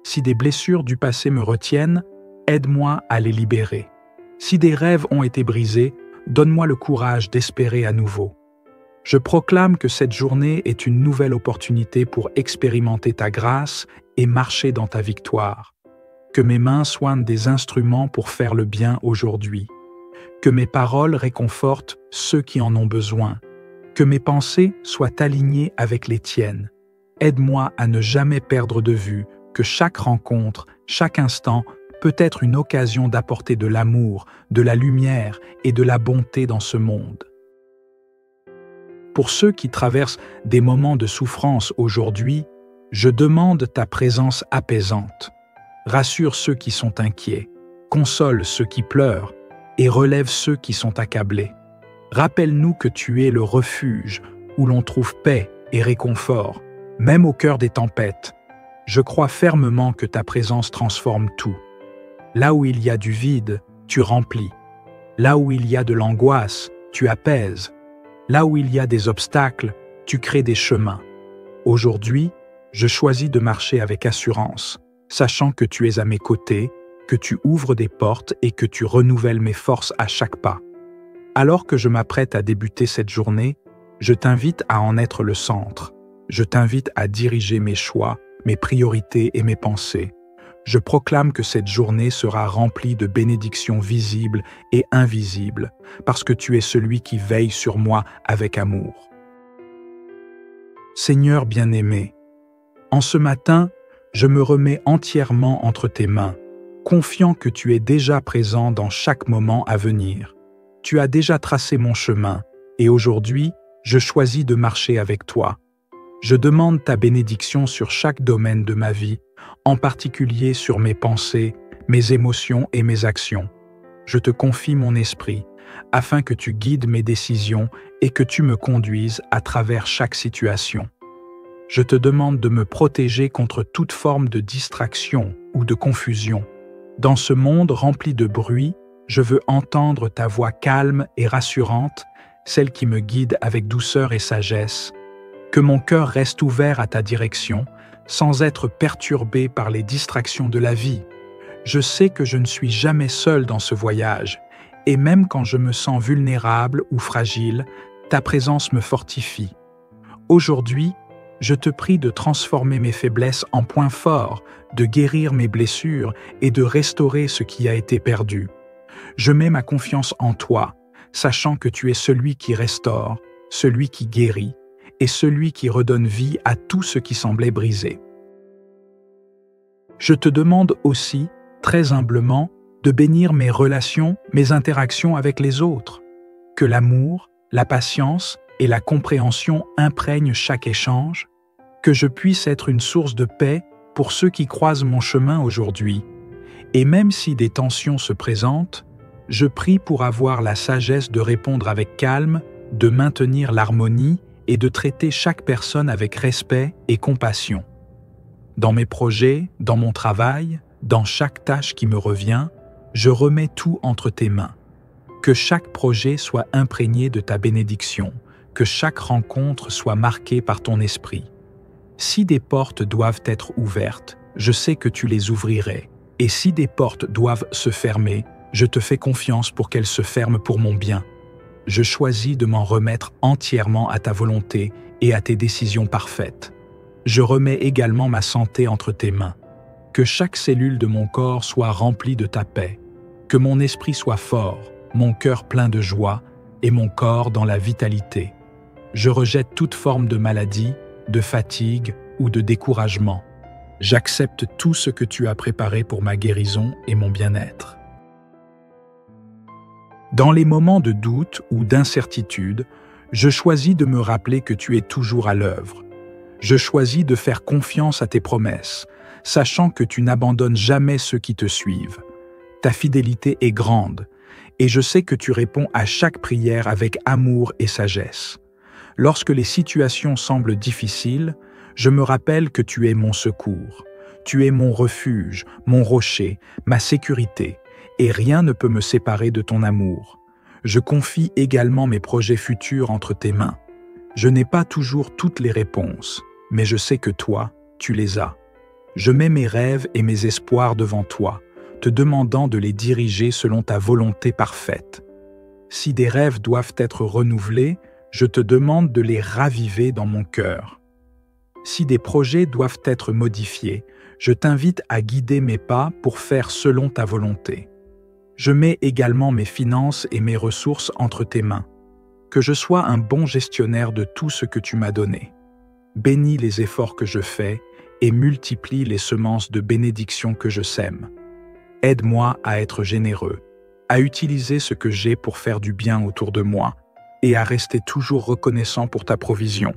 Si des blessures du passé me retiennent, aide-moi à les libérer. Si des rêves ont été brisés, donne-moi le courage d'espérer à nouveau. Je proclame que cette journée est une nouvelle opportunité pour expérimenter ta grâce et marcher dans ta victoire. Que mes mains soient des instruments pour faire le bien aujourd'hui. Que mes paroles réconfortent ceux qui en ont besoin. Que mes pensées soient alignées avec les tiennes. Aide-moi à ne jamais perdre de vue que chaque rencontre, chaque instant peut être une occasion d'apporter de l'amour, de la lumière et de la bonté dans ce monde. Pour ceux qui traversent des moments de souffrance aujourd'hui, je demande ta présence apaisante. Rassure ceux qui sont inquiets, console ceux qui pleurent et relève ceux qui sont accablés. Rappelle-nous que tu es le refuge où l'on trouve paix et réconfort, même au cœur des tempêtes. Je crois fermement que ta présence transforme tout. Là où il y a du vide, tu remplis. Là où il y a de l'angoisse, tu apaises. Là où il y a des obstacles, tu crées des chemins. Aujourd'hui, je choisis de marcher avec assurance, sachant que tu es à mes côtés, que tu ouvres des portes et que tu renouvelles mes forces à chaque pas. Alors que je m'apprête à débuter cette journée, je t'invite à en être le centre. Je t'invite à diriger mes choix, mes priorités et mes pensées. Je proclame que cette journée sera remplie de bénédictions visibles et invisibles, parce que tu es celui qui veille sur moi avec amour. Seigneur bien-aimé, en ce matin, je me remets entièrement entre tes mains, confiant que tu es déjà présent dans chaque moment à venir. Tu as déjà tracé mon chemin, et aujourd'hui, je choisis de marcher avec toi. Je demande ta bénédiction sur chaque domaine de ma vie, en particulier sur mes pensées, mes émotions et mes actions. Je te confie mon esprit, afin que tu guides mes décisions et que tu me conduises à travers chaque situation. Je te demande de me protéger contre toute forme de distraction ou de confusion. Dans ce monde rempli de bruit, je veux entendre ta voix calme et rassurante, celle qui me guide avec douceur et sagesse. Que mon cœur reste ouvert à ta direction, sans être perturbé par les distractions de la vie. Je sais que je ne suis jamais seul dans ce voyage, et même quand je me sens vulnérable ou fragile, ta présence me fortifie. Aujourd'hui, je te prie de transformer mes faiblesses en points forts, de guérir mes blessures et de restaurer ce qui a été perdu. Je mets ma confiance en toi, sachant que tu es celui qui restaure, celui qui guérit et celui qui redonne vie à tout ce qui semblait brisé. Je te demande aussi, très humblement, de bénir mes relations, mes interactions avec les autres. Que l'amour, la patience et la compréhension imprègnent chaque échange, que je puisse être une source de paix pour ceux qui croisent mon chemin aujourd'hui. Et même si des tensions se présentent, je prie pour avoir la sagesse de répondre avec calme, de maintenir l'harmonie et de traiter chaque personne avec respect et compassion. Dans mes projets, dans mon travail, dans chaque tâche qui me revient, je remets tout entre tes mains. Que chaque projet soit imprégné de ta bénédiction, que chaque rencontre soit marquée par ton esprit. Si des portes doivent être ouvertes, je sais que tu les ouvrirais, et si des portes doivent se fermer, je te fais confiance pour qu'elles se ferment pour mon bien. Je choisis de m'en remettre entièrement à ta volonté et à tes décisions parfaites. Je remets également ma santé entre tes mains. Que chaque cellule de mon corps soit remplie de ta paix. Que mon esprit soit fort, mon cœur plein de joie et mon corps dans la vitalité. Je rejette toute forme de maladie, de fatigue ou de découragement. J'accepte tout ce que tu as préparé pour ma guérison et mon bien-être. Dans les moments de doute ou d'incertitude, je choisis de me rappeler que tu es toujours à l'œuvre. Je choisis de faire confiance à tes promesses, sachant que tu n'abandonnes jamais ceux qui te suivent. Ta fidélité est grande, et je sais que tu réponds à chaque prière avec amour et sagesse. Lorsque les situations semblent difficiles, je me rappelle que tu es mon secours. Tu es mon refuge, mon rocher, ma sécurité, et rien ne peut me séparer de ton amour. Je confie également mes projets futurs entre tes mains. Je n'ai pas toujours toutes les réponses, mais je sais que toi, tu les as. Je mets mes rêves et mes espoirs devant toi, te demandant de les diriger selon ta volonté parfaite. Si des rêves doivent être renouvelés, je te demande de les raviver dans mon cœur. Si des projets doivent être modifiés, je t'invite à guider mes pas pour faire selon ta volonté. Je mets également mes finances et mes ressources entre tes mains. Que je sois un bon gestionnaire de tout ce que tu m'as donné. Bénis les efforts que je fais et multiplie les semences de bénédiction que je sème. Aide-moi à être généreux, à utiliser ce que j'ai pour faire du bien autour de moi et à rester toujours reconnaissant pour ta provision.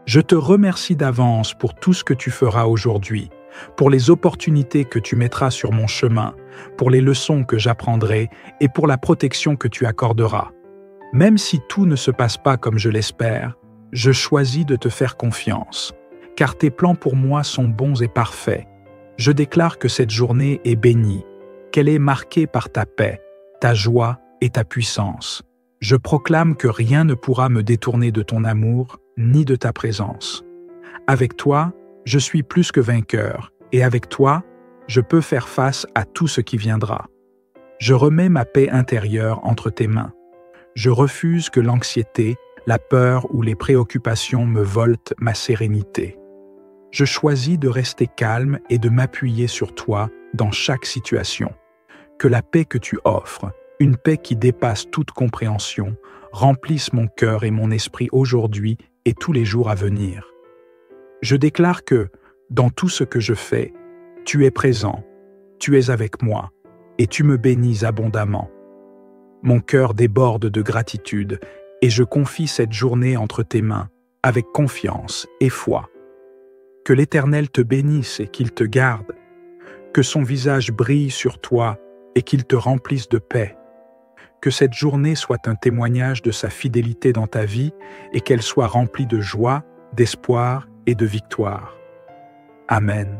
Je te remercie d'avance pour tout ce que tu feras aujourd'hui, pour les opportunités que tu mettras sur mon chemin, pour les leçons que j'apprendrai et pour la protection que tu accorderas. Même si tout ne se passe pas comme je l'espère, je choisis de te faire confiance, car tes plans pour moi sont bons et parfaits. Je déclare que cette journée est bénie, qu'elle est marquée par ta paix, ta joie et ta puissance. Je proclame que rien ne pourra me détourner de ton amour ni de ta présence. Avec toi, je suis plus que vainqueur, et avec toi, je peux faire face à tout ce qui viendra. Je remets ma paix intérieure entre tes mains. Je refuse que l'anxiété, la peur ou les préoccupations me volent ma sérénité. Je choisis de rester calme et de m'appuyer sur toi dans chaque situation. Que la paix que tu offres, une paix qui dépasse toute compréhension, remplisse mon cœur et mon esprit aujourd'hui et tous les jours à venir. Je déclare que, dans tout ce que je fais, tu es présent, tu es avec moi, et tu me bénis abondamment. Mon cœur déborde de gratitude, et je confie cette journée entre tes mains, avec confiance et foi. Que l'Éternel te bénisse et qu'il te garde, que son visage brille sur toi et qu'il te remplisse de paix. Que cette journée soit un témoignage de sa fidélité dans ta vie et qu'elle soit remplie de joie, d'espoir et de victoire. Amen.